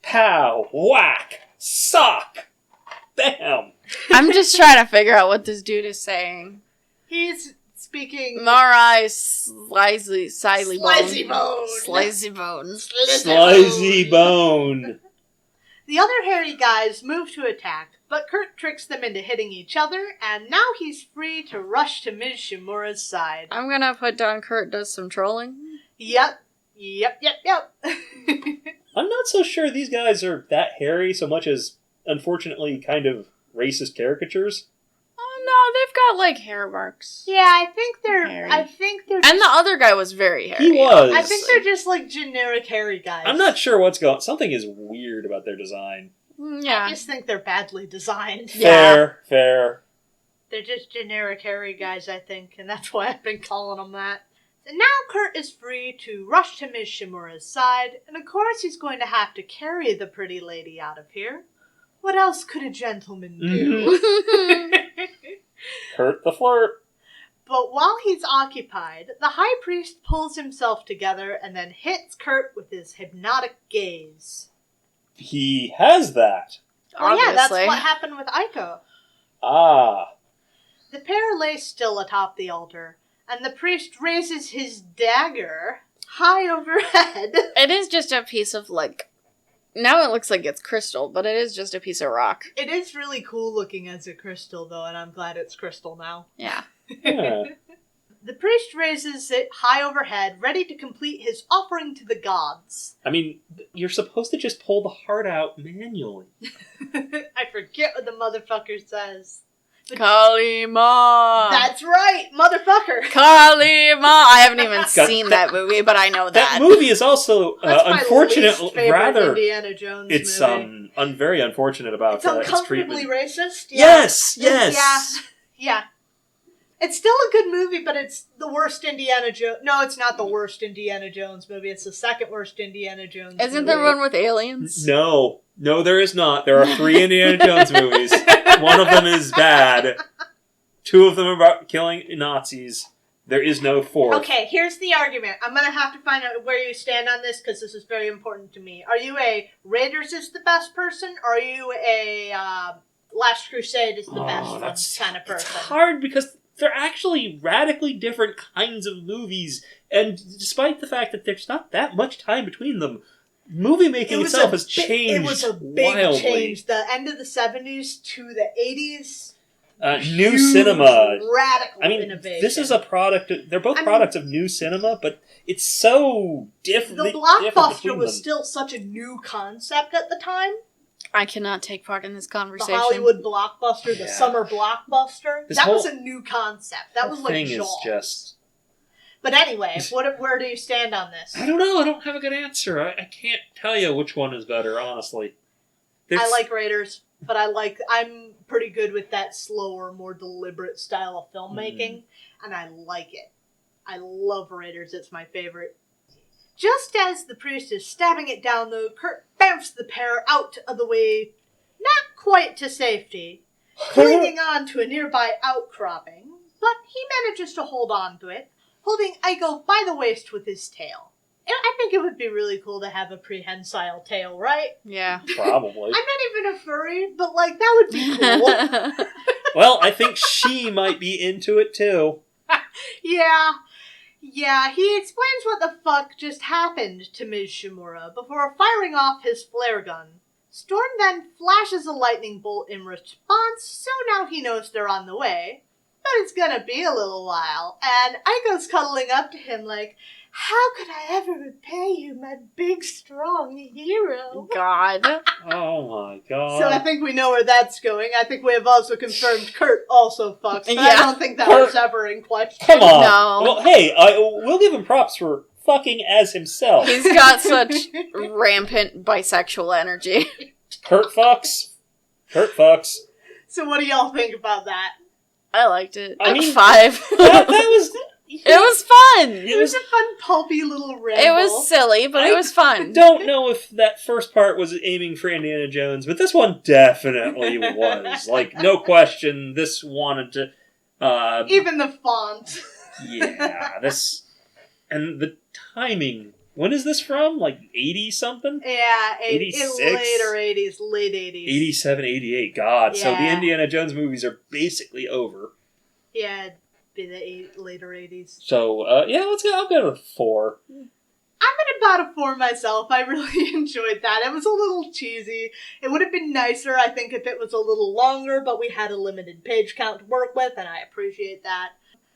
Pow. Whack. Sock. Bam. I'm just trying to figure out what this dude is saying. He's speaking... Marai Slizy Bone. Slizy Bone. The other hairy guys move to attack, but Kurt tricks them into hitting each other, and now he's free to rush to Ms. Shimura's side. I'm gonna put down Kurt does some trolling. Yep. I'm not so sure these guys are that hairy so much as, unfortunately, kind of racist caricatures. Oh no, they've got like hair marks. Yeah, I think they're hairy. just, and the other guy was very hairy. He was. I think they're just like generic hairy guys. I'm not sure what's going on. Something is weird about their design. Yeah. I just think they're badly designed. Fair. They're just generic hairy guys, I think, and that's why I've been calling them that. And now Kurt is free to rush to Ms. Shimura's side, and of course he's going to have to carry the pretty lady out of here. What else could a gentleman do? Kurt the flirt. But while he's occupied, the high priest pulls himself together and then hits Kurt with his hypnotic gaze. He has that. Oh yeah, that's what happened with Aiko. Ah. The pair lay still atop the altar, and the priest raises his dagger high overhead. It is just a piece of, like... Now it looks like it's crystal, but it is just a piece of rock. It is really cool looking as a crystal, though, and I'm glad it's crystal now. Yeah. The priest raises it high overhead, ready to complete his offering to the gods. I mean, you're supposed to just pull the heart out manually. I forget what the motherfucker says. Kalima! That's right, motherfucker! Kalima! I haven't even seen that movie, but I know that. That movie is also unfortunately rather. Indiana Jones it's movie. Very unfortunate about it's its treatment. uncomfortably racist. Yeah. Yes. Yeah. It's still a good movie, but it's the worst Indiana Jones. No, it's not the worst Indiana Jones movie. It's the second worst Indiana Jones movie. Isn't there one with aliens? No, there is not. There are 3 Indiana Jones movies. One of them is bad. 2 of them are about killing Nazis. There is no 4th. Okay, here's the argument. I'm going to have to find out where you stand on this because this is very important to me. Are you a Raiders is the best person, or are you a Last Crusade is the best kind of person? It's hard because they're actually radically different kinds of movies, and despite the fact that there's not that much time between them, movie making itself has changed. It was a big wildly. change. The end of the 70s to the 80s. New cinema. Radical innovation. This is a product. They're both products of new cinema, but it's so different. The blockbuster was still such a new concept at the time. I cannot take part in this The conversation. Hollywood blockbuster, the Yeah. summer blockbuster. This That whole- was a new concept. That was like thing Jaws. is just... But anyway, where do you stand on this? I don't know. I don't have a good answer. I can't tell you which one is better, honestly. I like Raiders, but I'm pretty good with that slower, more deliberate style of filmmaking, and I like it. I love Raiders. It's my favorite. Just as the priest is stabbing it down, though, Kurt bounced the pair out of the way, not quite to safety, clinging on to a nearby outcropping, but he manages to hold on to it, holding Iko by the waist with his tail. And I think it would be really cool to have a prehensile tail, right? Yeah. Probably. I'm not even a furry, but, like, that would be cool. Well, I think she might be into it, too. Yeah, he explains what the fuck just happened to Ms. Shimura before firing off his flare gun. Storm then flashes a lightning bolt in response, so now he knows they're on the way. But it's gonna be a little while, and Aiko's cuddling up to him like, how could I ever repay you, my big, strong hero? God. Oh my god. So I think we know where that's going. I think we have also confirmed Kurt also fucks, but I Yeah. don't think that Kurt- was ever in question. Come on. No. Well, hey, we'll give him props for fucking as himself. He's got such rampant bisexual energy. Kurt fucks. Kurt fucks. So what do y'all think about that? I liked it. I mean, 5. That was... It was fun. It was a fun, pulpy little ramble. It was silly, but it was fun. Don't know if that first part was aiming for Indiana Jones, but this one definitely was. Like, no question, this wanted to... Even the font. Yeah, this... And the timing... When is this from? Like, 80-something? Yeah, 86? later 80s, late 80s. 87, 88. God, so the Yeah. Indiana Jones movies are basically over. Yeah, it'd be the later 80s. So, yeah, I'll go with 4. I'm at about a 4 myself. I really enjoyed that. It was a little cheesy. It would have been nicer, I think, if it was a little longer, but we had a limited page count to work with, and I appreciate that.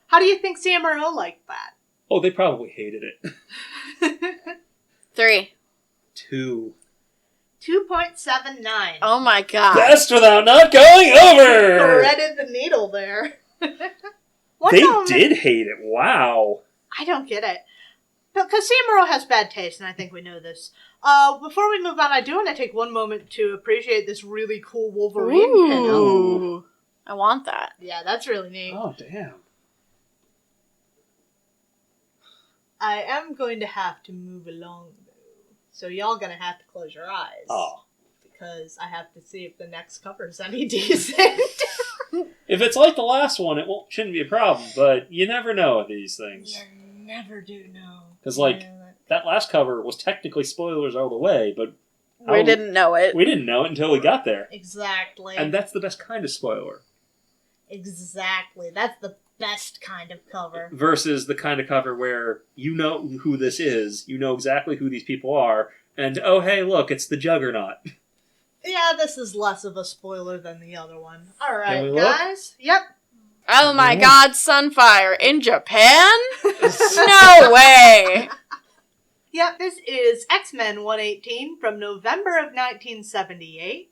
How do you think CMRO liked that? Oh, they probably hated it. 3. 2. 2.79. Oh my god. Best without not going over! Threaded the needle there. One They moment- did hate it. Wow. I don't get it. Because CMRO has bad taste, and I think we know this. Before we move on, I do want to take one moment to appreciate this really cool Wolverine pinup. Ooh. I want that. Yeah, that's really neat. Oh, damn. I am going to have to move along, though. So y'all gonna have to close your eyes. Oh. Because I have to see if the next cover's any decent. If it's like the last one, shouldn't be a problem, but you never know with these things. You never do know. Because, like, that last cover was technically spoilers all the way, but We didn't know it. we didn't know it until we got there. Exactly. And that's the best kind of spoiler. Exactly. That's the best kind of cover. Versus the kind of cover where you know who this is, you know exactly who these people are, and oh hey, look, it's the Juggernaut. Yeah, this is less of a spoiler than the other one. Can we Alright, look? guys. Yep. Oh my god, Sunfire. In Japan? No way. Yep, this is X-Men 118 from November of 1978.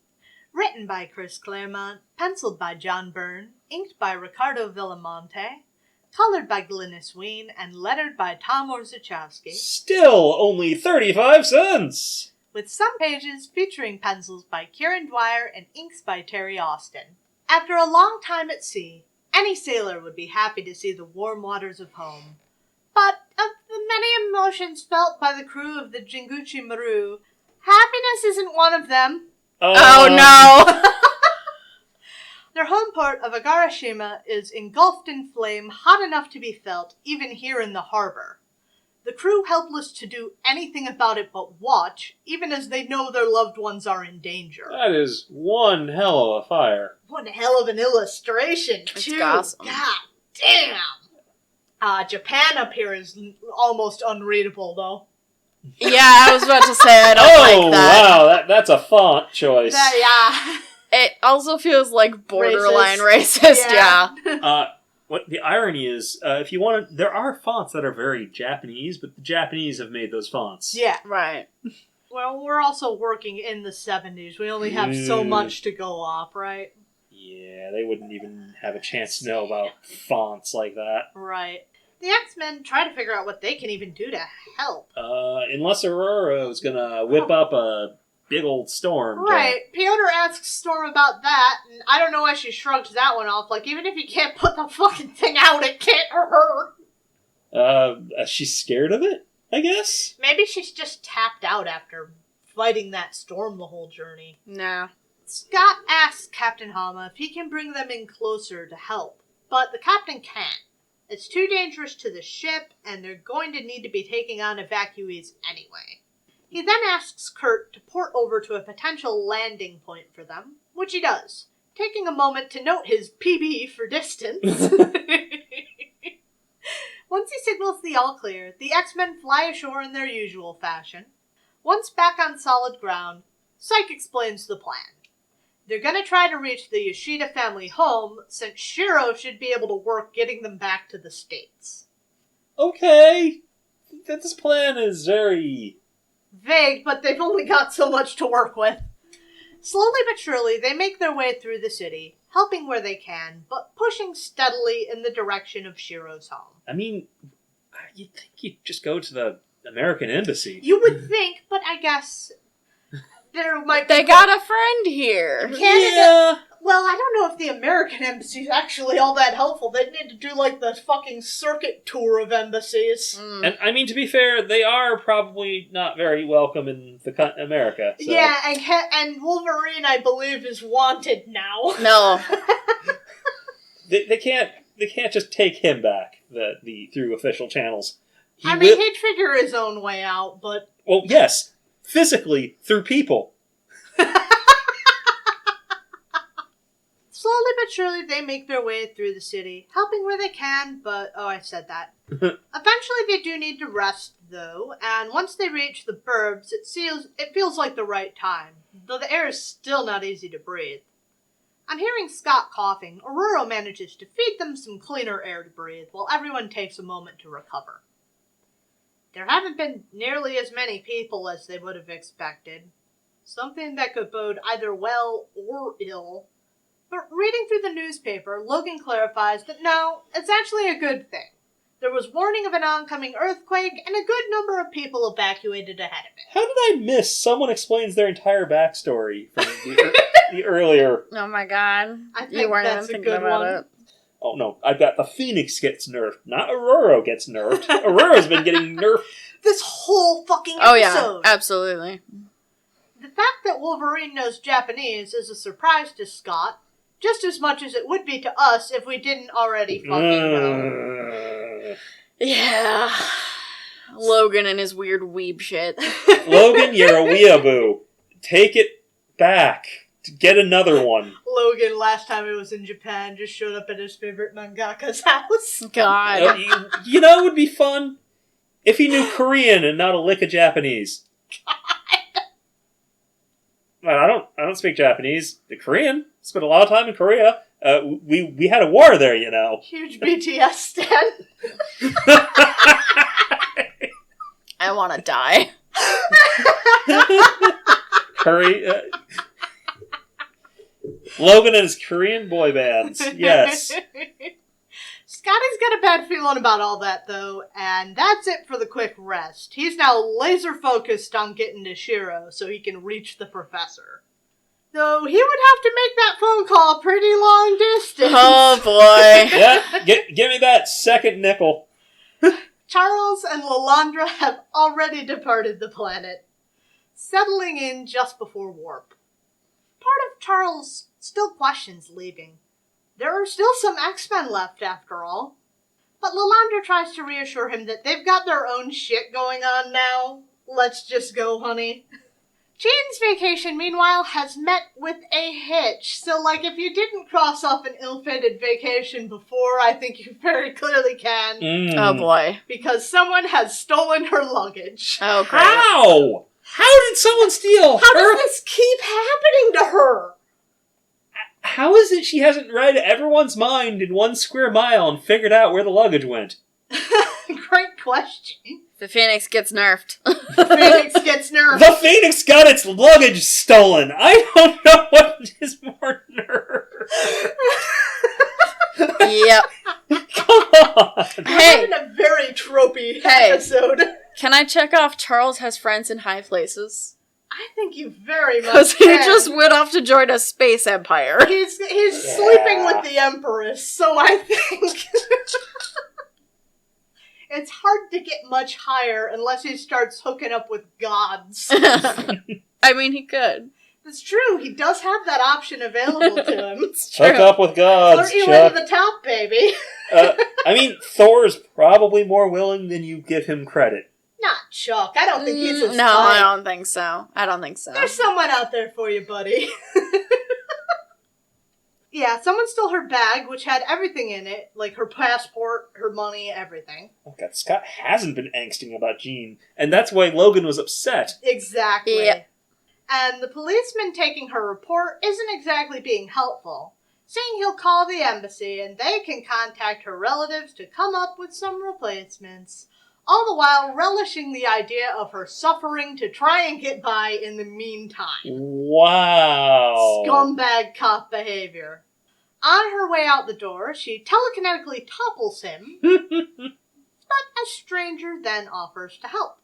Written by Chris Claremont, penciled by John Byrne, inked by Ricardo Villamonte, colored by Glynis Wein, and lettered by Tom Orzechowski, Still only 35 cents! with some pages featuring pencils by Kieran Dwyer and inks by Terry Austin. After a long time at sea, any sailor would be happy to see the warm waters of home. But of the many emotions felt by the crew of the Jinguchi Maru, happiness isn't one of them. Oh no. Their home port of Agarashima is engulfed in flame, hot enough to be felt, even here in the harbor. The crew helpless to do anything about it but watch, even as they know their loved ones are in danger. That is one hell of a fire. One hell of an illustration, It's too. awesome. God damn! Japan up here is almost unreadable, though. Yeah, I was about to say I don't like that. Wow, that's a font choice. Yeah. It also feels like borderline racist, yeah. What the irony is, if you want to, there are fonts that are very Japanese, but the Japanese have made those fonts. Yeah. Right. Well, we're also working in the 70s. We only have so much to go off, right? Yeah, they wouldn't even have a chance to know about fonts like that. Right. The X-Men try to figure out what they can even do to help. Unless Aurora's gonna whip up a big old storm. Right. Piotr asks Storm about that, and I don't know why she shrugs that one off. Like, even if you can't put the fucking thing out, it can't hurt. She's scared of it, I guess? Maybe she's just tapped out after fighting that storm the whole journey. No. Scott asks Captain Hama if he can bring them in closer to help, but the captain can't. It's too dangerous to the ship, and they're going to need to be taking on evacuees anyway. He then asks Kurt to port over to a potential landing point for them, which he does, taking a moment to note his PB for distance. Once he signals the all clear, the X-Men fly ashore in their usual fashion. Once back on solid ground, Psyche explains the plan. They're going to try to reach the Yoshida family home, since Shiro should be able to work getting them back to the States. Okay. This plan is very vague, but they've only got so much to work with. Slowly but surely, they make their way through the city, helping where they can, but pushing steadily in the direction of Shiro's home. I mean, you'd think you'd just go to the American embassy. You would think, but I guess there might be... They got a friend here. Canada... Yeah. Well, I don't know if the American embassy is actually all that helpful. They'd need to do, like, the fucking circuit tour of embassies. And, I mean, to be fair, they are probably not very welcome in America. So. Yeah, and Wolverine, I believe, is wanted now. No. They can't just take him back through official channels. He'd figure his own way out, but... Well, yes. Physically, through people. Slowly but surely, they make their way through the city, helping where they can, but... Oh, I said that. Eventually, they do need to rest, though, and once they reach the burbs, it feels like the right time, though the air is still not easy to breathe. On hearing Scott coughing, Aurora manages to feed them some cleaner air to breathe, while everyone takes a moment to recover. There haven't been nearly as many people as they would have expected, something that could bode either well or ill. But reading through the newspaper, Logan clarifies that no, it's actually a good thing. There was warning of an oncoming earthquake, and a good number of people evacuated ahead of it. How did I miss? Someone explains their entire backstory from the earlier... Oh my god. I think you weren't that's even a thinking good about one. it. Oh no, I've got the Phoenix gets nerfed, not Aurora gets nerfed. Aurora's been getting nerfed. This whole fucking episode! Oh yeah, absolutely. The fact that Wolverine knows Japanese is a surprise to Scott, just as much as it would be to us if we didn't already fucking know. Yeah. Logan and his weird weeb shit. Logan, you're a weeaboo. Take it back. Get another one. Logan, last time he was in Japan, just showed up at his favorite mangaka's house. God. You know it would be fun? If he knew Korean and not a lick of Japanese. God. Well, I don't speak Japanese. The Korean. Spent a lot of time in Korea. We had a war there, you know. Huge BTS stan. I want to die. Logan and his Korean boy bands. Yes. Scotty's got a bad feeling about all that, though, and that's it for the quick rest. He's now laser-focused on getting to Shiro so he can reach the professor. Though he would have to make that phone call a pretty long distance. Oh, boy. Yeah, give me that second nickel. Charles and Lalandra have already departed the planet, settling in just before warp. Part of Charles still questions leaving. There are still some X-Men left, after all. But Lalandra tries to reassure him that they've got their own shit going on now. Let's just go, honey. Jean's vacation, meanwhile, has met with a hitch. So, if you didn't cross off an ill-fated vacation before, I think you very clearly can. Oh, boy. Because someone has stolen her luggage. Oh, great. How? How did someone steal How her? does this keep happening to her? How is it she hasn't read everyone's mind in 1 square mile and figured out where the luggage went? Great question. The Phoenix gets nerfed. Phoenix gets nerfed. nerd. The Phoenix got its luggage stolen. I don't know what is more nerd. Yep. Come on. We're Hey. having a very tropey Hey. episode. Can I check off Charles has friends in high places? I think you very much Because he can. just went off to join a space empire. He's sleeping with the Empress, so I think it's hard to get much higher unless he starts hooking up with gods. I mean, he could. It's true, he does have that option available to him. It's true. Hook up with gods, Flirt you Chuck. into the top, baby. I mean, Thor's probably more willing than you give him credit. Not Chuck. I don't think he's as No, I don't think so. There's someone out there for you, buddy. Yeah, someone stole her bag, which had everything in it, like her passport, her money, everything. Oh God, Scott hasn't been angsting about Jean, and that's why Logan was upset. Exactly. Yeah. And the policeman taking her report isn't exactly being helpful, saying he'll call the embassy and they can contact her relatives to come up with some replacements, all the while relishing the idea of her suffering to try and get by in the meantime. Wow. Scumbag cop behavior. On her way out the door, she telekinetically topples him, but a stranger then offers to help.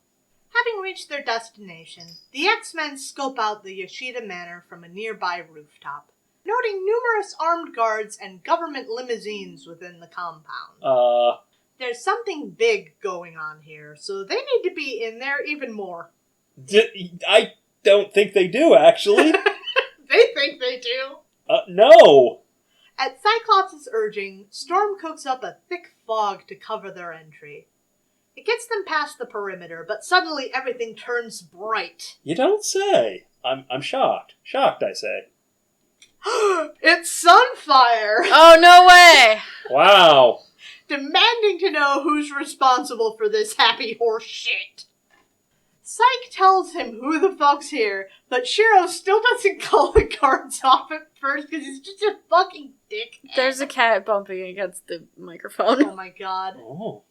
Having reached their destination, the X-Men scope out the Yoshida Manor from a nearby rooftop, noting numerous armed guards and government limousines within the compound. There's something big going on here, so they need to be in there even more. I don't think they do, actually. They think they do. No. At Cyclops' urging, Storm cooks up a thick fog to cover their entry. It gets them past the perimeter, but suddenly everything turns bright. You don't say. I'm shocked. Shocked, I say. It's Sunfire! Oh, no way! Wow. Demanding to know who's responsible for this happy horse shit. Psyche tells him who the fuck's here, but Shiro still doesn't call the guards off at first because he's just a fucking dick. There's a cat bumping against the microphone. Oh my god. Oh.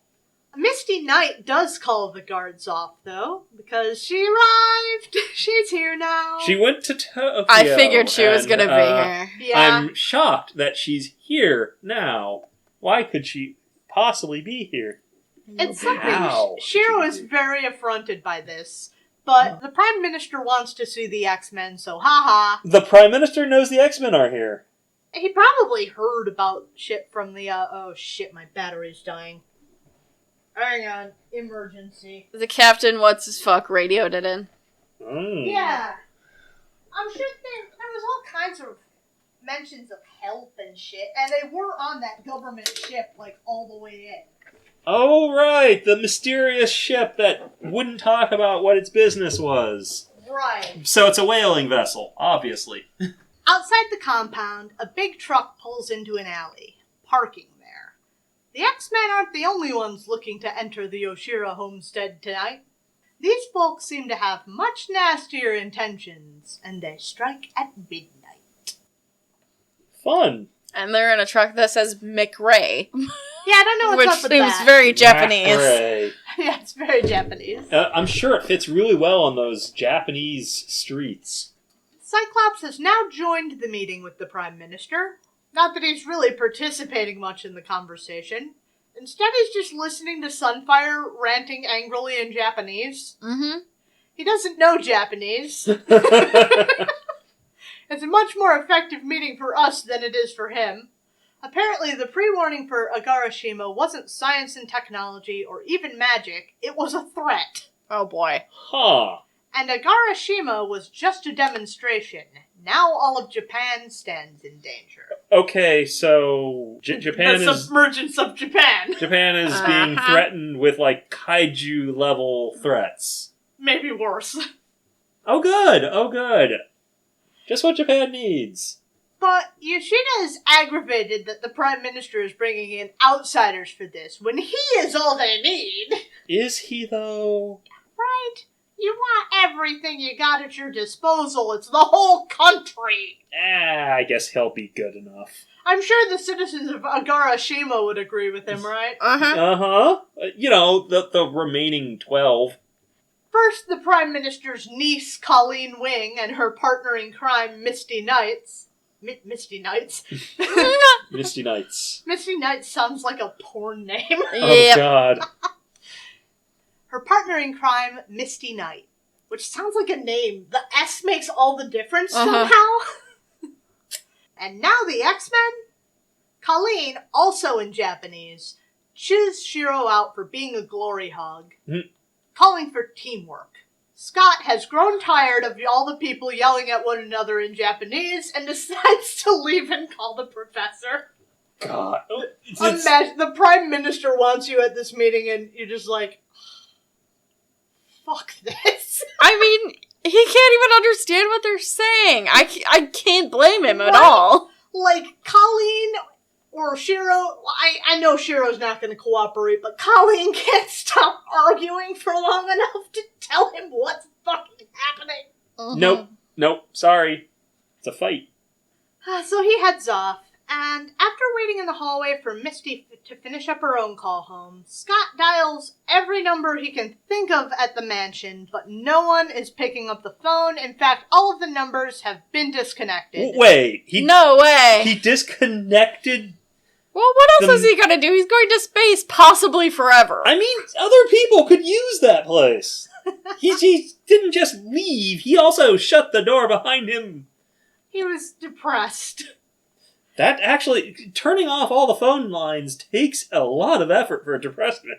Misty Knight does call the guards off, though, because she arrived. She's here now. She went to Tokyo. I figured she was and, gonna be here. Yeah. I'm shocked that she's here now. Why could she possibly be here? It's something. How? Shiro is very affronted by this, but the Prime Minister wants to see the X-Men, so haha. The Prime Minister knows the X-Men are here. He probably heard about shit from the, oh shit, my battery's dying. Hang on, emergency. The captain, what's-his-fuck, radioed it in. Mm. Yeah. I'm sure there was all kinds of mentions of help and shit, and they were on that government ship, like, all the way in. Oh, right. The mysterious ship that wouldn't talk about what its business was. Right. So it's a whaling vessel, obviously. Outside the compound, a big truck pulls into an alley, parking there. The X-Men aren't the only ones looking to enter the Oshira homestead tonight. These folks seem to have much nastier intentions, and they strike at midnight. Fun. And they're in a truck that says McRae. Yeah, I don't know Which what's up with seems that. very Japanese. Hooray. Yeah, it's very Japanese. I'm sure it fits really well on those Japanese streets. Cyclops has now joined the meeting with the Prime Minister. Not that he's really participating much in the conversation. Instead, he's just listening to Sunfire ranting angrily in Japanese. Mm-hmm. He doesn't know Japanese. It's a much more effective meeting for us than it is for him. Apparently, the pre-warning for Agarashima wasn't science and technology or even magic. It was a threat. Oh boy. Huh. And Agarashima was just a demonstration. Now all of Japan stands in danger. Okay, so Japan The is submergence of Japan. Japan is being Uh-huh. threatened with like kaiju level threats. Maybe worse. Oh good. Oh good. Just what Japan needs. But Yoshida is aggravated that the Prime Minister is bringing in outsiders for this, when he is all they need. Is he though? Right? You want everything you got at your disposal. It's the whole country. I guess he'll be good enough. I'm sure the citizens of Agarashima would agree with him, right? Uh-huh. Uh-huh. You know, the remaining 12. First, the Prime Minister's niece, Colleen Wing, and her partner in crime, Misty Knights. Misty Knights? Misty Knights. Misty Knights sounds like a porn name. Oh, God. Her partner in crime, Misty Knight. Which sounds like a name. The S makes all the difference somehow. And now the X-Men? Colleen, also in Japanese, chews Shiro out for being a glory hog, calling for teamwork. Scott has grown tired of all the people yelling at one another in Japanese and decides to leave and call the professor. God. Imagine the Prime Minister wants you at this meeting and you're just like, fuck this. I mean, he can't even understand what they're saying. I can't blame him at all. Like, Colleen or Shiro, I know Shiro's not going to cooperate, but Colleen can't stop arguing for long enough to tell him what's fucking happening. Nope, sorry. It's a fight. So he heads off, and after waiting in the hallway for Misty to finish up her own call home, Scott dials every number he can think of at the mansion, but no one is picking up the phone. In fact, all of the numbers have been disconnected. Wait, no way. He disconnected. Well, what else is he gonna do? He's going to space, possibly forever. I mean, other people could use that place. He didn't just leave. He also shut the door behind him. He was depressed. That actually, turning off all the phone lines takes a lot of effort for a depressed man.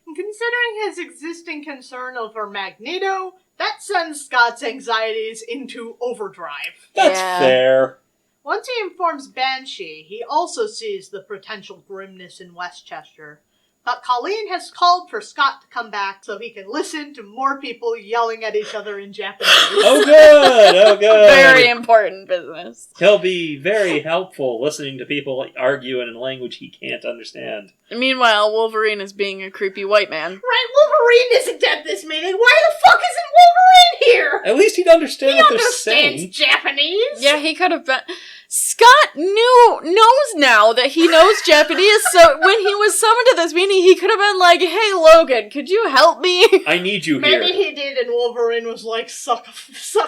Considering his existing concern over Magneto, that sends Scott's anxieties into overdrive. That's fair. Once he informs Banshee, he also sees the potential grimness in Westchester. But Colleen has called for Scott to come back so he can listen to more people yelling at each other in Japanese. Oh, good! Oh, good! Very important business. He'll be very helpful listening to people argue in a language he can't understand. Meanwhile, Wolverine is being a creepy white man. Right, Wolverine isn't at this meeting. Why the fuck isn't Wolverine here? At least he'd understand what they're saying. He understands Japanese. Yeah, he could have been... Scott knows now that he knows Japanese, so when he was summoned to this meeting, he could have been like, hey, Logan, could you help me? I need you here. Maybe he did, and Wolverine was like, suck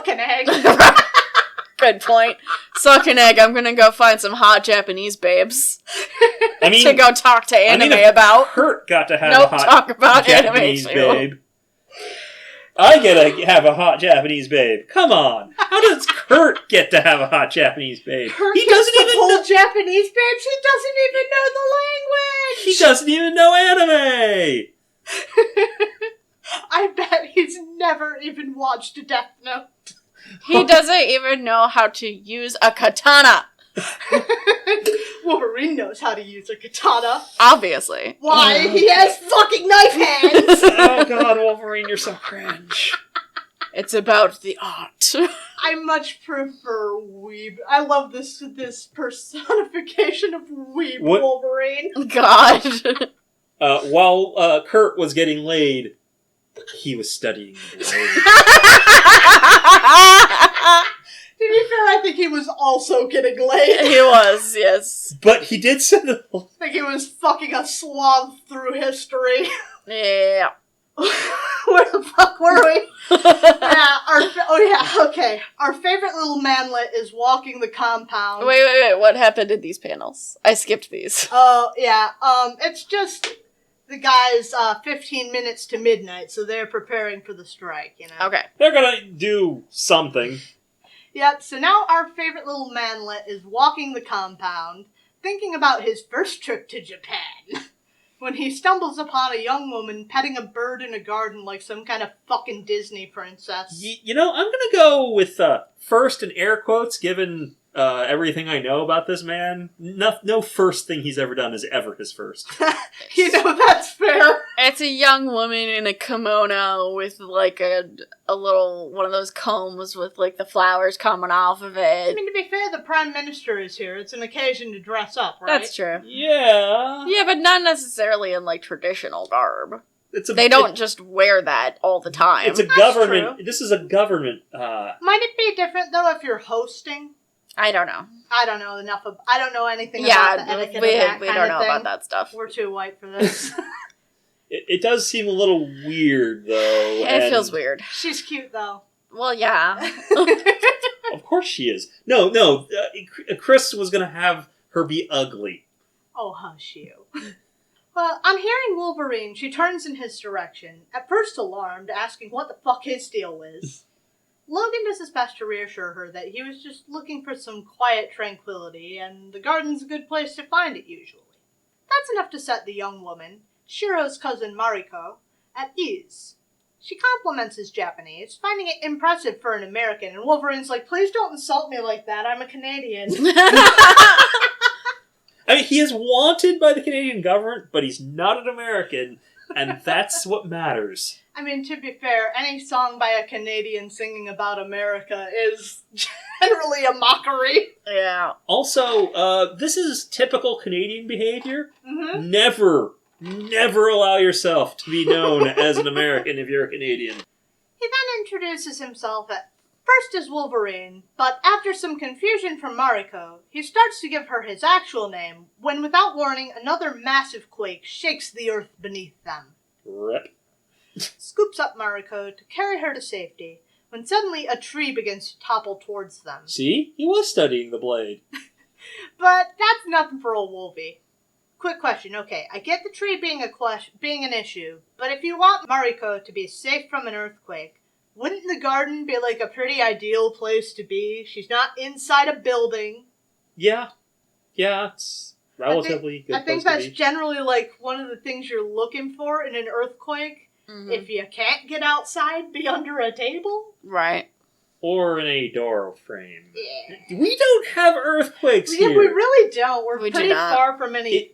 an egg. Good point. Suck an egg, I'm gonna go find some hot Japanese babes. I mean, to go talk to anime about. Kurt got to have a hot talk about Japanese anime babe. I get to have a hot Japanese babe. Come on. How does Kurt get to have a hot Japanese babe? He doesn't even know Japanese babes. He doesn't even know the language. He doesn't even know anime. I bet he's never even watched a Death Note. He doesn't even know how to use a katana. Wolverine knows how to use a katana. Obviously. Why? He has fucking knife hands! Oh god, Wolverine, you're so cringe. It's about the art. I much prefer weeb. I love this personification of weeb Wolverine. God. While Kurt was getting laid, he was studying the blade. To be fair, I think he was also getting laid. He was, yes. But he did settle. I think he was fucking a swath through history. Yeah. Where the fuck were we? Okay. Our favorite little manlet is walking the compound. Wait. What happened in these panels? I skipped these. Oh, yeah. It's just the guys, 15 minutes to midnight, so they're preparing for the strike, you know? Okay. They're gonna do something. Yep, so now our favorite little manlet is walking the compound, thinking about his first trip to Japan, when he stumbles upon a young woman petting a bird in a garden like some kind of fucking Disney princess. You know, I'm gonna go with first in air quotes, given everything I know about this man. No first thing he's ever done is ever his first. You know, that's fair. It's a young woman in a kimono with like a little one of those combs with like the flowers coming off of it. I mean, to be fair, the Prime Minister is here. It's an occasion to dress up, right? That's true. Yeah. Yeah, but not necessarily in like traditional garb. They don't just wear that all the time. It's a government. This is a government. Might it be different though if you're hosting? I don't know. I don't know I don't know anything about the etiquette of that we kind don't of know thing. about that stuff. We're too white for this. It does seem a little weird, though. It feels weird. She's cute, though. Well, yeah. Of course she is. No. Chris was going to have her be ugly. Oh, hush you. Well, on hearing Wolverine, she turns in his direction, at first alarmed, asking what the fuck his deal is. Logan does his best to reassure her that he was just looking for some quiet tranquility, and the garden's a good place to find it, usually. That's enough to set the young woman, Shiro's cousin Mariko, at ease. She compliments his Japanese, finding it impressive for an American, and Wolverine's like, please don't insult me like that, I'm a Canadian. I mean, he is wanted by the Canadian government, but he's not an American, and that's what matters. I mean, to be fair, any song by a Canadian singing about America is generally a mockery. Yeah. Also, this is typical Canadian behavior. Mm-hmm. Never allow yourself to be known as an American if you're a Canadian. He then introduces himself at first as Wolverine, but after some confusion from Mariko, he starts to give her his actual name, when without warning, another massive quake shakes the earth beneath them. Rip. Scoops up Mariko to carry her to safety, when suddenly a tree begins to topple towards them. See? He was studying the blade. But that's nothing for old Wolvie. Quick question, okay, I get the tree being an issue, but if you want Mariko to be safe from an earthquake, wouldn't the garden be like a pretty ideal place to be? She's not inside a building. Yeah, it's relatively good. I think that's generally like one of the things you're looking for in an earthquake. Mm-hmm. If you can't get outside, be under a table. Right. Or in a door frame. Yeah. We don't have earthquakes here. We really don't. We're pretty far from any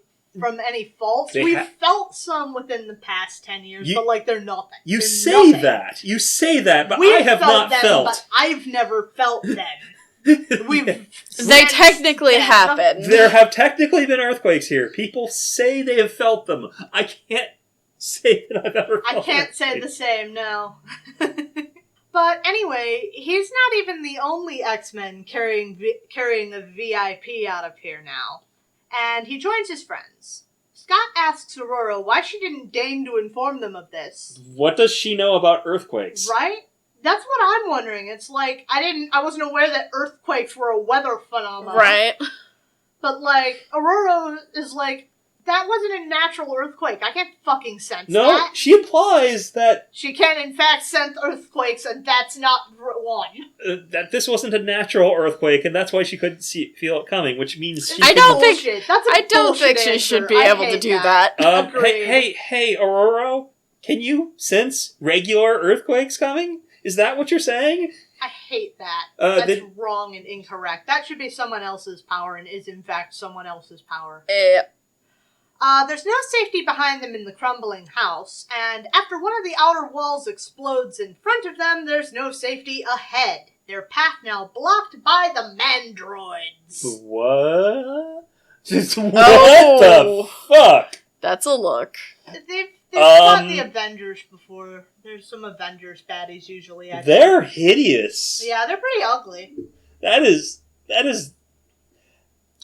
faults. We've felt some within the past 10 years, but like they're nothing. You say that, but I have not felt. But I've never felt them. They technically happen. There have technically been earthquakes here. People say they have felt them. I can't say that I've ever felt I can't say the same, no. But anyway, he's not even the only X-Men carrying a VIP out of here now. And he joins his friends. Scott asks Aurora why she didn't deign to inform them of this. What does she know about earthquakes? Right? That's what I'm wondering. It's like, I wasn't aware that earthquakes were a weather phenomenon. Right. But like, Aurora is like, that wasn't a natural earthquake. I can't fucking sense that. No, she implies that... She can, in fact, sense earthquakes, and that's not one. That this wasn't a natural earthquake, and that's why she couldn't feel it coming, which means she... I don't think she should be able to do that. Hey, Aurora, can you sense regular earthquakes coming? Is that what you're saying? I hate that. That's wrong and incorrect. That should be someone else's power, and is, in fact, someone else's power. There's no safety behind them in the crumbling house, and after one of the outer walls explodes in front of them, there's no safety ahead. Their path now blocked by the mandroids. What? What the fuck? That's a look. They've fought the Avengers before. There's some Avengers baddies usually. They're hideous. Yeah, they're pretty ugly. That is...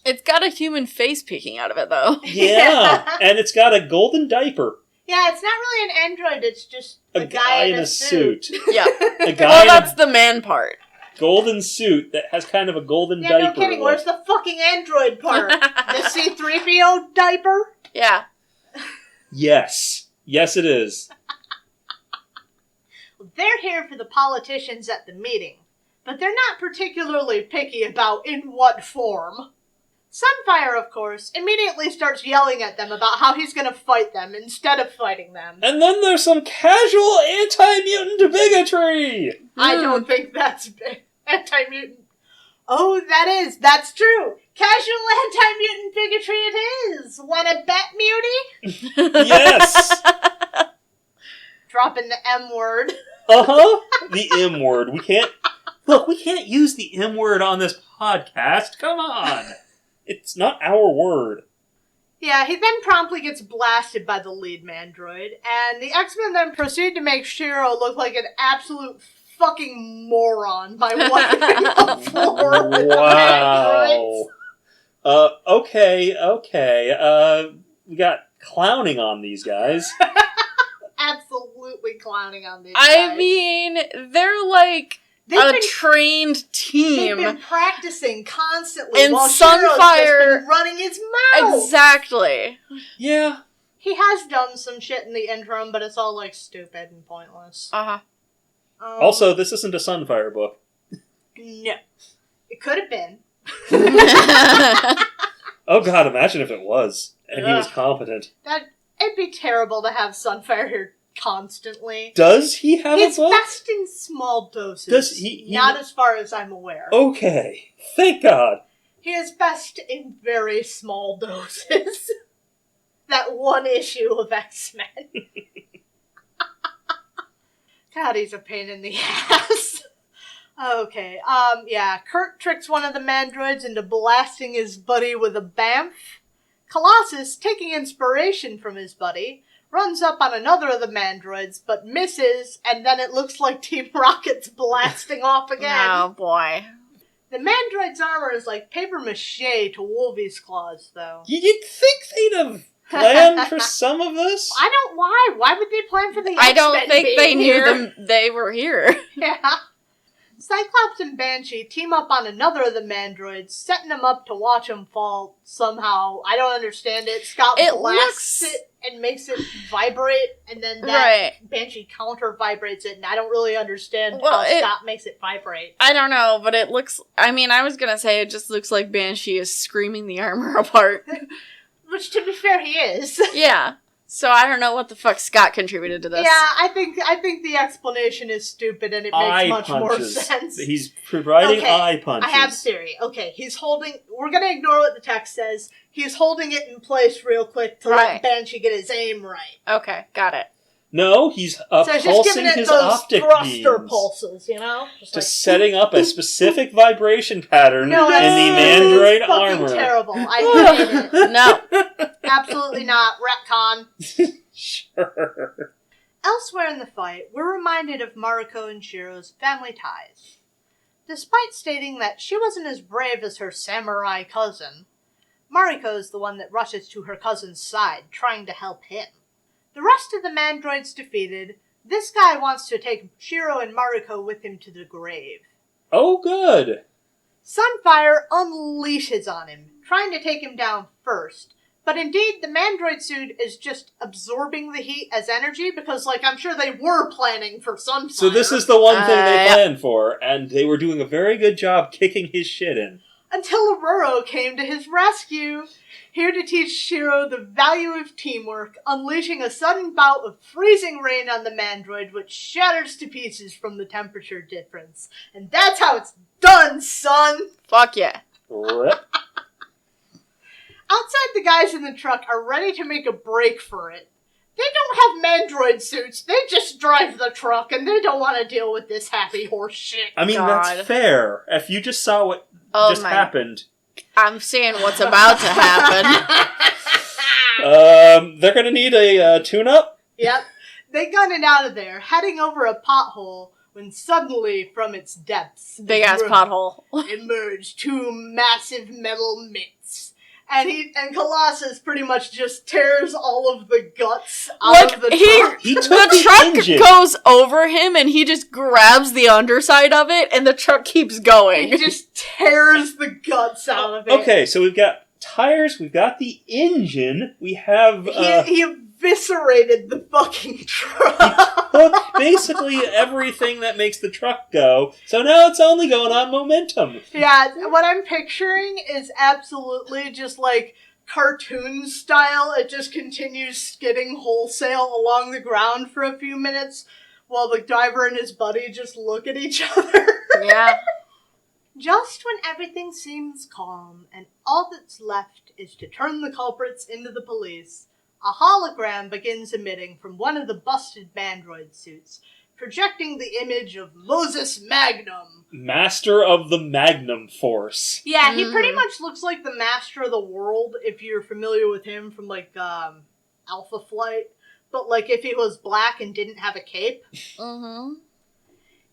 It's got a human face peeking out of it, though. Yeah, and it's got a golden diaper. Yeah, it's not really an android, it's just a guy in a suit. Yeah. That's the man part. Golden suit that has kind of a golden diaper. Yeah, no kidding, where's the fucking android part? The C-3PO diaper? Yeah. Yes, it is. They're here for the politicians at the meeting, but they're not particularly picky about in what form. Sunfire, of course, immediately starts yelling at them about how he's going to fight them instead of fighting them. And then there's some casual anti-mutant bigotry! I don't think that's anti-mutant. Oh, that's true. Casual anti-mutant bigotry it is. Wanna bet, Mutie? Yes! Dropping the M word. Uh-huh. The M word. We can't use the M word on this podcast. Come on. It's not our word. Yeah, he then promptly gets blasted by the lead mandroid, and the X-Men then proceed to make Shiro look like an absolute fucking moron by wiping the floor with the mandroids. Okay. We got clowning on these guys. absolutely clowning on these I guys. mean, they're like trained team. They've been practicing constantly and while Sunfire Shiro's been running his mouth. Exactly. Yeah. He has done some shit in the interim, but it's all, like, stupid and pointless. Uh-huh. Also, this isn't a Sunfire book. No. It could have been. Oh god, imagine if it was. And he was competent. It'd be terrible to have Sunfire here constantly. Does he have He's a book? best in small doses. Does he Not as far as I'm aware. Okay. Thank God. He is best in very small doses. That one issue of X-Men. God, he's a pain in the ass. Okay, yeah. Kurt tricks one of the mandroids into blasting his buddy with a bamf. Colossus, taking inspiration from his buddy, runs up on another of the mandroids, but misses, and then it looks like Team Rocket's blasting off again. Oh, boy. The mandroid's armor is like paper mache to Wolvie's claws, though. You'd think they'd have planned for some of this? I don't. Why? Why would they plan for the X-Men I don't think they being knew here? they were here. Yeah. Cyclops and Banshee team up on another of the mandroids, setting them up to watch him fall somehow. I don't understand it. Scott blasts it and makes it vibrate, and then Banshee counter-vibrates it, and I don't really understand how Scott makes it vibrate. I don't know, but it looks... I mean, I was gonna say it just looks like Banshee is screaming the armor apart. Which, to be fair, he is. Yeah. So I don't know what the fuck Scott contributed to this. Yeah, I think the explanation is stupid and it makes much more sense. He's providing eye punches. I have a theory. Okay, we're gonna ignore what the text says. He's holding it in place real quick to let Banshee get his aim right. Okay, got it. No, he's pulsing his optic thruster beams. Pulses, you know? Just setting up a specific vibration pattern in the mandroid armor. Terrible. I hate it. No. Absolutely not. Retcon. Sure. Elsewhere in the fight, we're reminded of Mariko and Shiro's family ties. Despite stating that she wasn't as brave as her samurai cousin, Mariko is the one that rushes to her cousin's side, trying to help him. The rest of the mandroids defeated, this guy wants to take Shiro and Mariko with him to the grave. Oh, good. Sunfire unleashes on him, trying to take him down first. But indeed, the mandroid suit is just absorbing the heat as energy, because, I'm sure they were planning for Sunfire. So this is the one thing they planned for, and they were doing a very good job kicking his shit in. Until Ororo came to his rescue, here to teach Shiro the value of teamwork, unleashing a sudden bout of freezing rain on the mandroid, which shatters to pieces from the temperature difference. And that's how it's done, son! Fuck yeah. Rip. Outside, the guys in the truck are ready to make a break for it. They don't have mandroid suits, they just drive the truck, and they don't want to deal with this happy horse shit. I mean, that's fair. If you just saw what happened... I'm seeing what's about to happen. They're gonna need a tune-up? Yep. They gun it out of there, heading over a pothole, when suddenly, from its depths... Big-ass pothole. ...emerged two massive metal mitts. And Colossus pretty much just tears all of the guts out of the truck. The truck goes over him, and he just grabs the underside of it, and the truck keeps going. He just tears the guts out of it. Okay, so we've got tires, we've got the engine, we have... He eviscerated the fucking truck. He took basically everything that makes the truck go, so now it's only going on momentum. Yeah, what I'm picturing is absolutely just cartoon style. It just continues skidding wholesale along the ground for a few minutes while the driver and his buddy just look at each other. Yeah. Just when everything seems calm and all that's left is to turn the culprits into the police, a hologram begins emitting from one of the busted mandroid suits, projecting the image of Moses Magnum. Master of the Magnum Force. Yeah, he pretty much looks like the Master of the World, if you're familiar with him from, Alpha Flight. But, if he was black and didn't have a cape. Mm-hmm.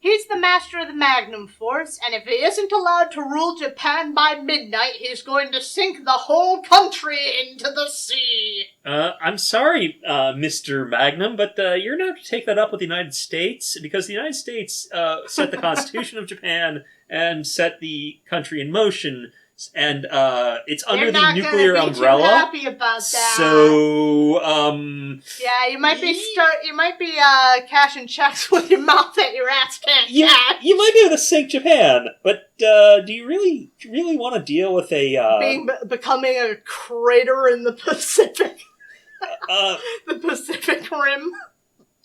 He's the master of the Magnum Force, and if he isn't allowed to rule Japan by midnight, he's going to sink the whole country into the sea. I'm sorry, Mr. Magnum, but you're going to have to take that up with the United States, because the United States set the Constitution of Japan and set the country in motion, and it's under the nuclear umbrella. Too happy about that. So, yeah, you might be cashing checks with your mouth that your ass can't cash. You might be able to sink Japan, but do you really want to deal with becoming a crater in the Pacific? The Pacific Rim.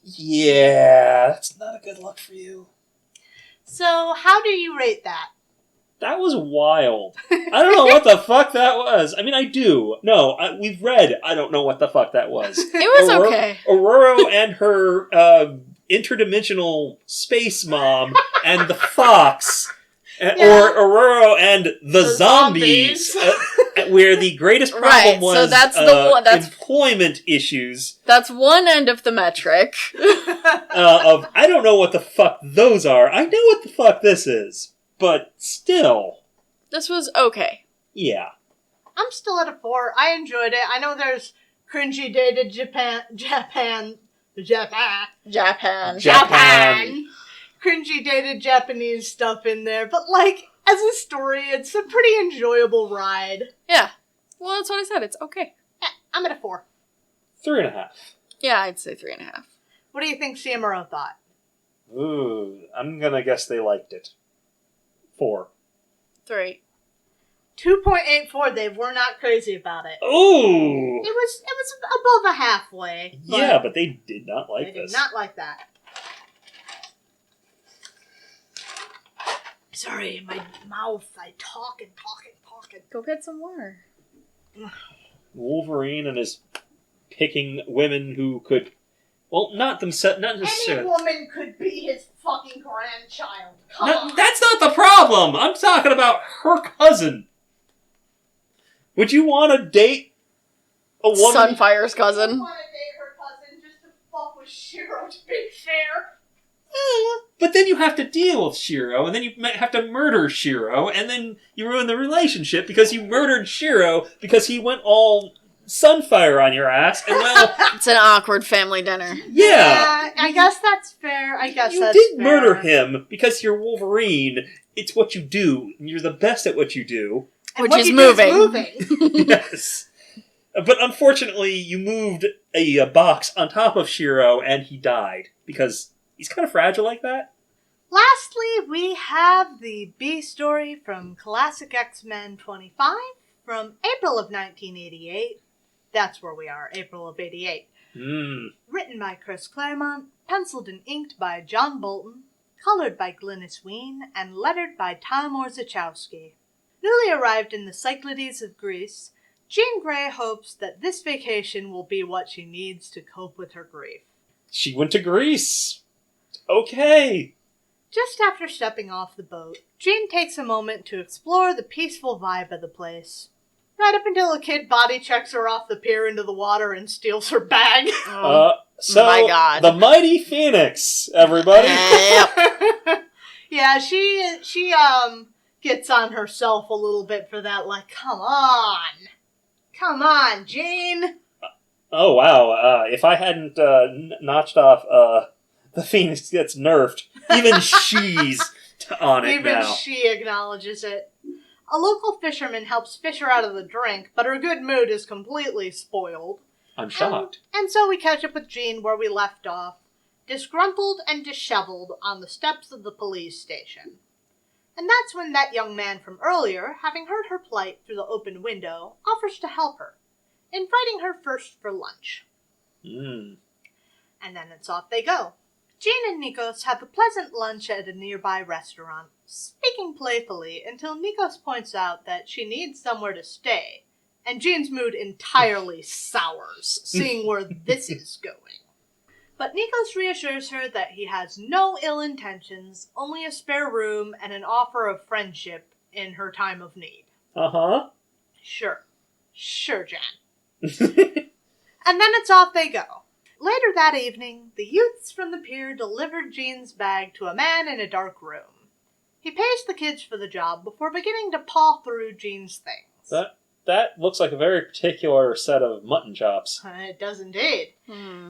Yeah, that's not a good look for you. So, how do you rate that? That was wild. I don't know what the fuck that was. I mean, I do. No, we've read. I don't know what the fuck that was. It was okay. Aurora and her interdimensional space mom and the fox. Or Aurora and the zombies. Where the greatest problem was so that's employment issues. That's one end of the metric. Of, I don't know what the fuck those are. I know what the fuck this is. But still. This was okay. Yeah. I'm still at a 4. I enjoyed it. I know there's cringy dated Japan. Cringy dated Japanese stuff in there. But, like, as a story, it's a pretty enjoyable ride. Yeah. Well, that's what I said. It's okay. Yeah, I'm at a 4. 3.5. Yeah, I'd say 3.5. What do you think CMRO thought? Ooh, I'm gonna guess they liked it. 4. 3. 2.84. They were not crazy about it. Ooh! It was above a halfway. Yeah, but they did not like this. They did not like that. Sorry, my mouth. I talk and talk and talk and... Go get some water. Wolverine and his picking women who could... Well, not necessarily. Any woman could be his fucking grandchild. Come on. That's not the problem! I'm talking about her cousin. Would you want to date a woman... Sunfire's cousin. I want to date her cousin just to fuck with Shiro, to be fair. But then you have to deal with Shiro, and then you might have to murder Shiro, and then you ruin the relationship because you murdered Shiro because he went all Sunfire on your ass, and well... It's an awkward family dinner. Yeah. I guess that's fair. You did murder him because you're Wolverine. It's what you do, and you're the best at what you do. Which is moving. Yes. But unfortunately, you moved a box on top of Shiro, and he died, because he's kind of fragile like that. Lastly, we have the B story from Classic X-Men 25 from April of 1988. That's where we are, April of 88. Written by Chris Claremont, penciled and inked by John Bolton, colored by Glynis Wein, and lettered by Tom Orzechowski. Newly arrived in the Cyclades of Greece, Jean Grey hopes that this vacation will be what she needs to cope with her grief. She went to Greece. Okay. Just after stepping off the boat, Jean takes a moment to explore the peaceful vibe of the place. Right up until a kid body checks her off the pier into the water and steals her bag. So, my God. The Mighty Phoenix, everybody. Yeah, she gets on herself a little bit for that, like, come on, Jean. Oh, wow. If I hadn't notched off the Phoenix gets nerfed, even she's on it now. Even she acknowledges it. A local fisherman helps fish her out of the drink, but her good mood is completely spoiled. I'm shocked. And so we catch up with Jean where we left off, disgruntled and disheveled on the steps of the police station. And that's when that young man from earlier, having heard her plight through the open window, offers to help her, inviting her first for lunch. And then it's off they go. Jean and Nikos have a pleasant lunch at a nearby restaurant, speaking playfully until Nikos points out that she needs somewhere to stay, and Jean's mood entirely sours, seeing where this is going. But Nikos reassures her that he has no ill intentions, only a spare room and an offer of friendship in her time of need. Uh-huh. Sure, Jan. And then it's off they go. Later that evening, the youths from the pier delivered Jean's bag to a man in a dark room. He pays the kids for the job before beginning to paw through Jean's things. That looks like a very particular set of mutton chops. It does indeed.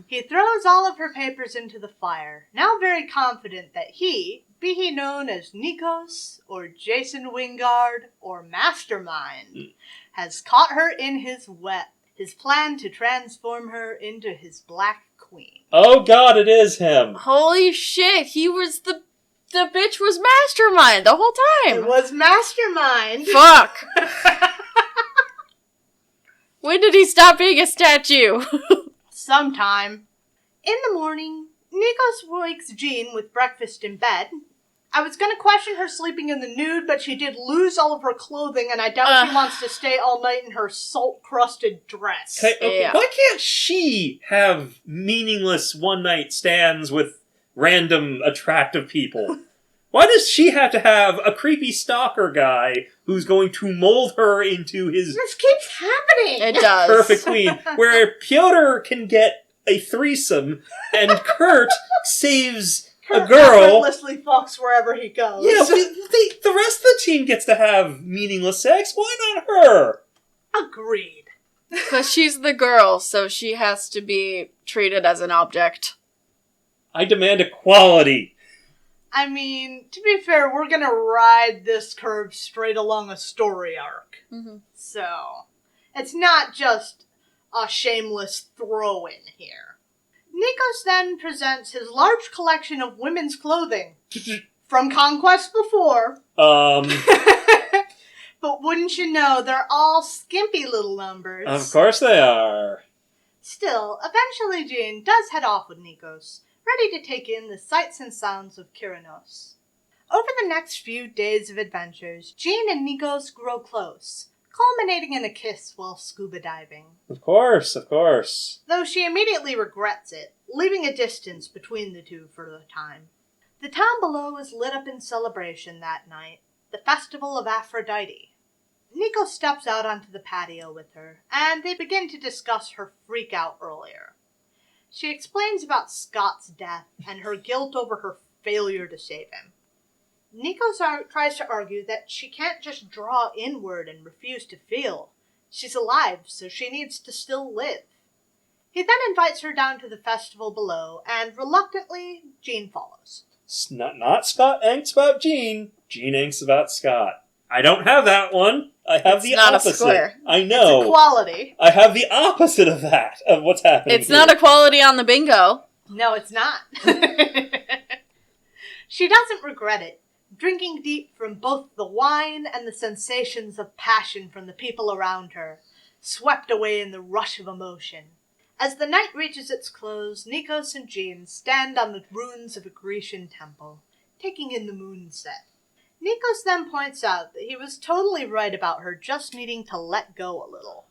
He throws all of her papers into the fire, now very confident that he, be he known as Nikos, or Jason Wingard, or Mastermind, has caught her in his web. His plan to transform her into his Black Queen. Oh god, it is him! Holy shit, he was the bitch was Mastermind the whole time! It was Mastermind! Fuck! When did he stop being a statue? Sometime. In the morning, Nikos wakes Jean with breakfast in bed. I was going to question her sleeping in the nude, but she did lose all of her clothing, and I doubt she wants to stay all night in her salt-crusted dress. Okay, Yeah. why can't she have meaningless one-night stands with random attractive people? Why does she have to have a creepy stalker guy who's going to mold her into his This keeps happening! It does. perfect queen? Where Pyotr can get a threesome and Kurt saves a girl. Effortlessly fucks wherever he goes. Yeah, the rest of the team gets to have meaningless sex. Why not her? Agreed. Because she's the girl, so she has to be treated as an object. I demand equality. I mean, to be fair, we're gonna ride this curve straight along a story arc. Mm-hmm. So, it's not just a shameless throw-in here. Nikos then presents his large collection of women's clothing. From Conquest before. But wouldn't you know, they're all skimpy little numbers. Of course they are. Still, eventually Jean does head off with Nikos, ready to take in the sights and sounds of Kyranos. Over the next few days of adventures, Jean and Nikos grow close, culminating in a kiss while scuba diving. Of course, of course. Though she immediately regrets it, leaving a distance between the two for the time. The town below is lit up in celebration that night, the festival of Aphrodite. Nikos steps out onto the patio with her, and they begin to discuss her freak out earlier. She explains about Scott's death and her guilt over her failure to save him. Nikos tries to argue that she can't just draw inward and refuse to feel. She's alive, so she needs to still live. He then invites her down to the festival below, and reluctantly, Jean follows. Not Scott angst about Jean. Jean angst about Scott. I don't have that one. I have It's the not a opposite. square. I know. It's equality. I have the opposite of that, of what's happening It's here. not equality on the bingo. No, it's not. She doesn't regret it, drinking deep from both the wine and the sensations of passion from the people around her, swept away in the rush of emotion. As the night reaches its close, Nikos and Jean stand on the ruins of a Grecian temple, taking in the moonset. Nikos then points out that he was totally right about her just needing to let go a little,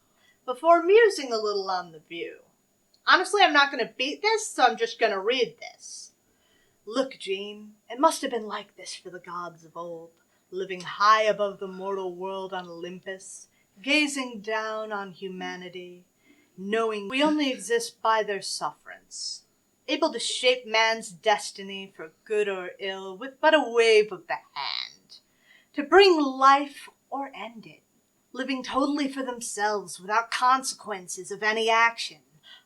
before musing a little on the view. Honestly, I'm not going to beat this, so I'm just going to read this. Look, Jean, it must have been like this for the gods of old, living high above the mortal world on Olympus, gazing down on humanity, knowing we only exist by their sufferance, able to shape man's destiny for good or ill with but a wave of the hand, to bring life or end it, living totally for themselves without consequences of any action,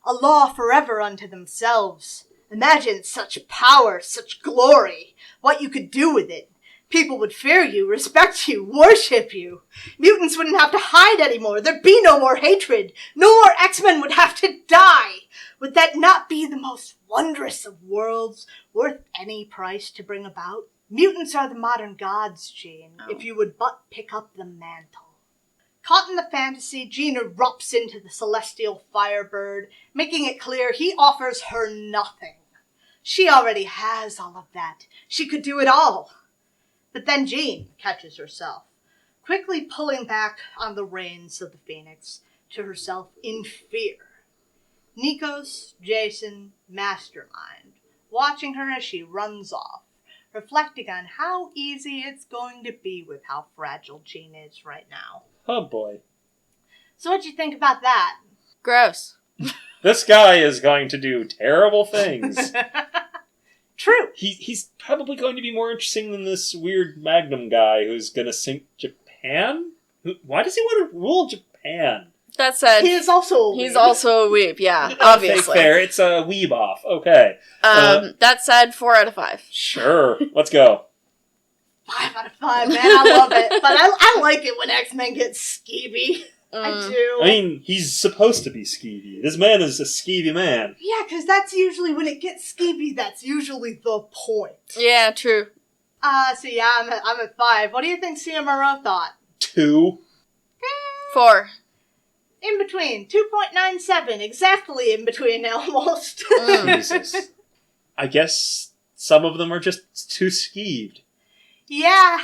a law forever unto themselves. Imagine such power, such glory, what you could do with it. People would fear you, respect you, worship you. Mutants wouldn't have to hide anymore. There'd be no more hatred. No more X-Men would have to die. Would that not be the most wondrous of worlds, worth any price to bring about? Mutants are the modern gods, Jean, if you would but pick up the mantle. Caught in the fantasy, Jean erupts into the celestial firebird, making it clear he offers her nothing. She already has all of that. She could do it all. But then Jean catches herself, quickly pulling back on the reins of the Phoenix to herself in fear. Nikos, Jason, Mastermind, watching her as she runs off, reflecting on how easy it's going to be with how fragile Jean is right now. Oh boy. So what'd you think about that? Gross. This guy is going to do terrible things. True. He's probably going to be more interesting than this weird Magnum guy who's going to sink Japan? Why does he want to rule Japan? That said, He's also a weeb, yeah, obviously. Fair, it's a weeb off. Okay. That said, 4 out of 5. Sure, let's go. 5 out of 5, man. I love it. But I like it when X-Men get skeevy. I do. I mean, he's supposed to be skeevy. This man is a skeevy man. Yeah, because that's usually, when it gets skeevy, that's usually the point. Yeah, true. So yeah, I'm at 5. What do you think CMRO thought? 2. 4. In between. 2.97. Exactly in between, almost. Jesus. I guess some of them are just too skeeved. Yeah.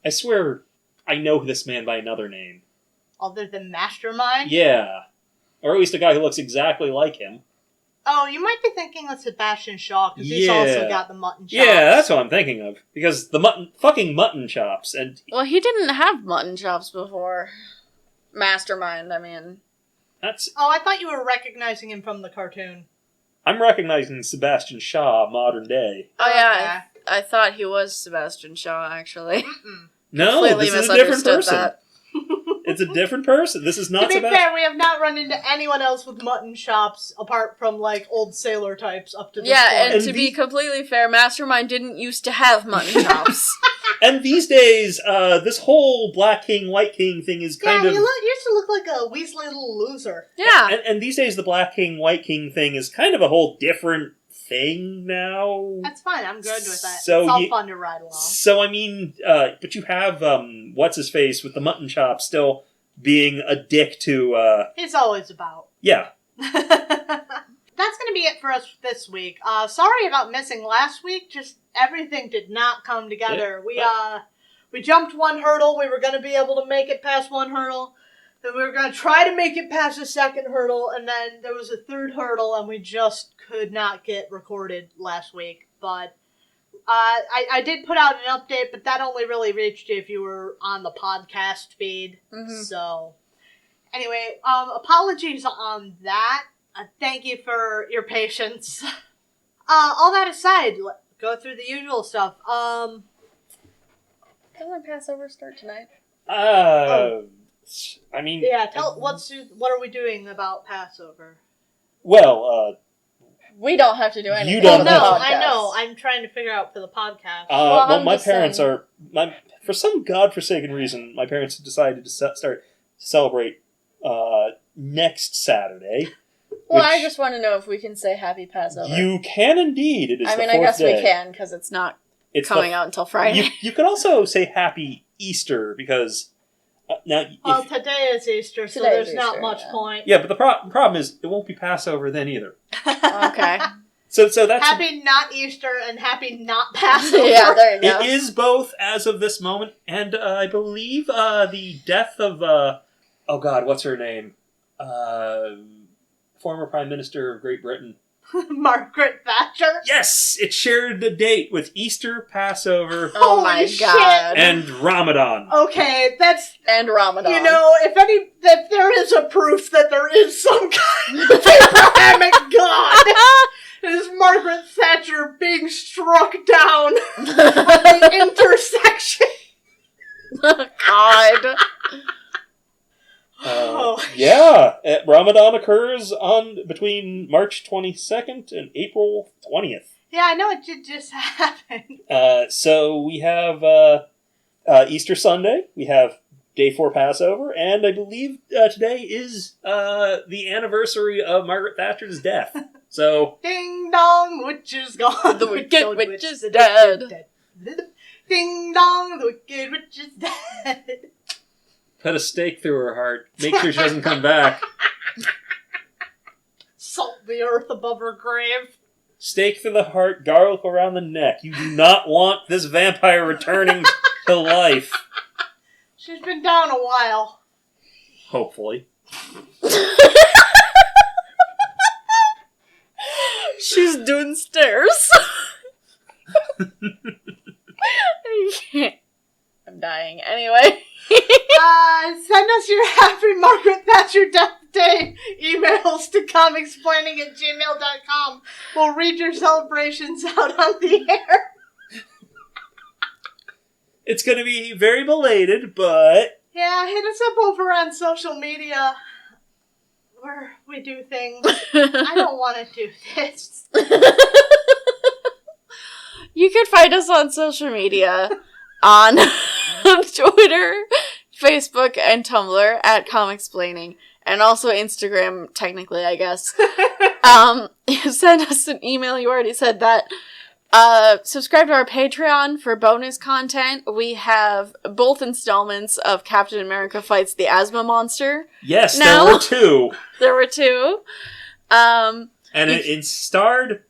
I swear, I know this man by another name. Other than Mastermind? Yeah. Or at least a guy who looks exactly like him. Oh, you might be thinking of Sebastian Shaw, because he's also got the mutton chops. Yeah, that's what I'm thinking of. Because the fucking mutton chops, and... Well, he didn't have mutton chops before. Mastermind, I mean. That's... Oh, I thought you were recognizing him from the cartoon. I'm recognizing Sebastian Shaw, modern day. Oh, yeah, I thought he was Sebastian Shaw, actually. No, Completely this is a different person. that. It's a different person. This is not To be fair, we have not run into anyone else with mutton chops, apart from, like, old sailor types up to this point. Yeah, and to be completely fair, Mastermind didn't used to have mutton chops. And these days, this whole Black King, White King thing is kind of... Yeah, he used to look like a Weasley little loser. Yeah. And these days, the Black King, White King thing is kind of a whole different thing now. That's fine, I'm good with that. So it's all fun to ride along. So, I mean, but you have, what's-his-face with the mutton chops still being a dick to, He's always about. Yeah. That's going to be it for us this week. Sorry about missing last week, just everything did not come together. We jumped one hurdle, we were going to be able to make it past one hurdle, then we were going to try to make it past a second hurdle, and then there was a third hurdle, and we just could not get recorded last week. But I did put out an update, but that only really reached you if you were on the podcast feed. Mm-hmm. So, anyway, apologies on that. Thank you for your patience. All that aside, go through the usual stuff. Doesn't Passover start tonight? I mean... Yeah, what are we doing about Passover? Well, we don't have to do anything. You don't have to. I know. I'm trying to figure out for the podcast. Well, my parents are... for some godforsaken reason, my parents have decided to start to celebrate next Saturday. Well, I just want to know if we can say Happy Passover. You can indeed. It is the fourth day. I guess we can, because it's not coming out until Friday. You could also say Happy Easter, because... Well, today is Easter, so there's not much point. Yeah, but the problem is, it won't be Passover then either. Okay. So that's... Happy not Easter and happy not Passover. Yeah, there you go. It is both as of this moment, and I believe the death of... oh God, what's her name? Former Prime Minister of Great Britain. Margaret Thatcher? Yes! It shared the date with Easter, Passover... Oh my God. And Ramadan. Okay, that's... And Ramadan. You know, if there is a proof that there is some kind of Abrahamic God, it is Margaret Thatcher being struck down at the intersection. God. Yeah, Ramadan occurs between March 22nd and April 20th. Yeah, I know it did just happen. So we have Easter Sunday, we have Day 4 Passover, and I believe today is the anniversary of Margaret Thatcher's death. So Ding dong, witch is gone. The wicked witch is dead. Ding dong, the wicked witch is dead. Put a stake through her heart. Make sure she doesn't come back. Salt the earth above her grave. Stake through the heart, garlic around the neck. You do not want this vampire returning to life. She's been down a while. Hopefully. She's doing stairs. I can't. I'm dying. Anyway. Send us your happy Margaret Thatcher Death Day emails to comicsplaining@gmail.com. We'll read your celebrations out on the air. It's going to be very belated, but... Yeah, hit us up over on social media where we do things. I don't want to do this. You can find us on social media on Twitter, Facebook, and Tumblr at Comicsplaining. And also Instagram, technically, I guess. Send us an email. You already said that. Subscribe to our Patreon for bonus content. We have both installments of Captain America Fights the Asthma Monster. Yes, now. there were two. There were two. And it starred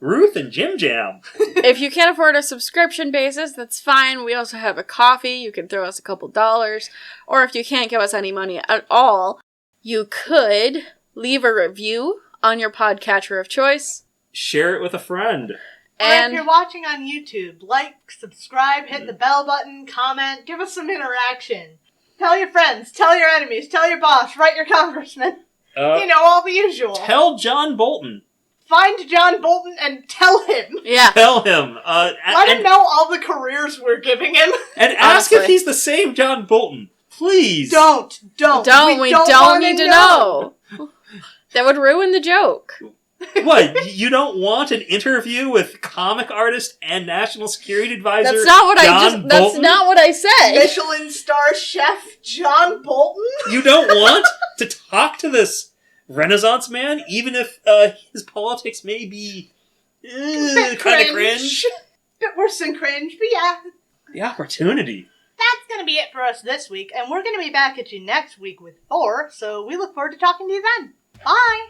Ruth and Jim Jam. If you can't afford a subscription basis, that's fine. We also have a coffee. You can throw us a couple dollars. Or if you can't give us any money at all, you could leave a review on your podcatcher of choice. Share it with a friend. And if you're watching on YouTube, like, subscribe, hit the bell button, comment, give us some interaction. Tell your friends, tell your enemies, tell your boss, write your congressman. All the usual. Tell John Bolton. Find John Bolton and tell him. Yeah. Tell him. Let him know all the careers we're giving him. And ask if he's the same John Bolton. Please. Don't. We don't need to know. That would ruin the joke. What? You don't want an interview with comic artist and national security advisor? That's not what That's not what I said. Michelin star chef John Bolton? You don't want to talk to this Renaissance man, even if his politics may be kind of cringe? Bit worse than cringe, but yeah. The opportunity. That's going to be it for us this week, and we're going to be back at you next week with Thor, so we look forward to talking to you then. Bye!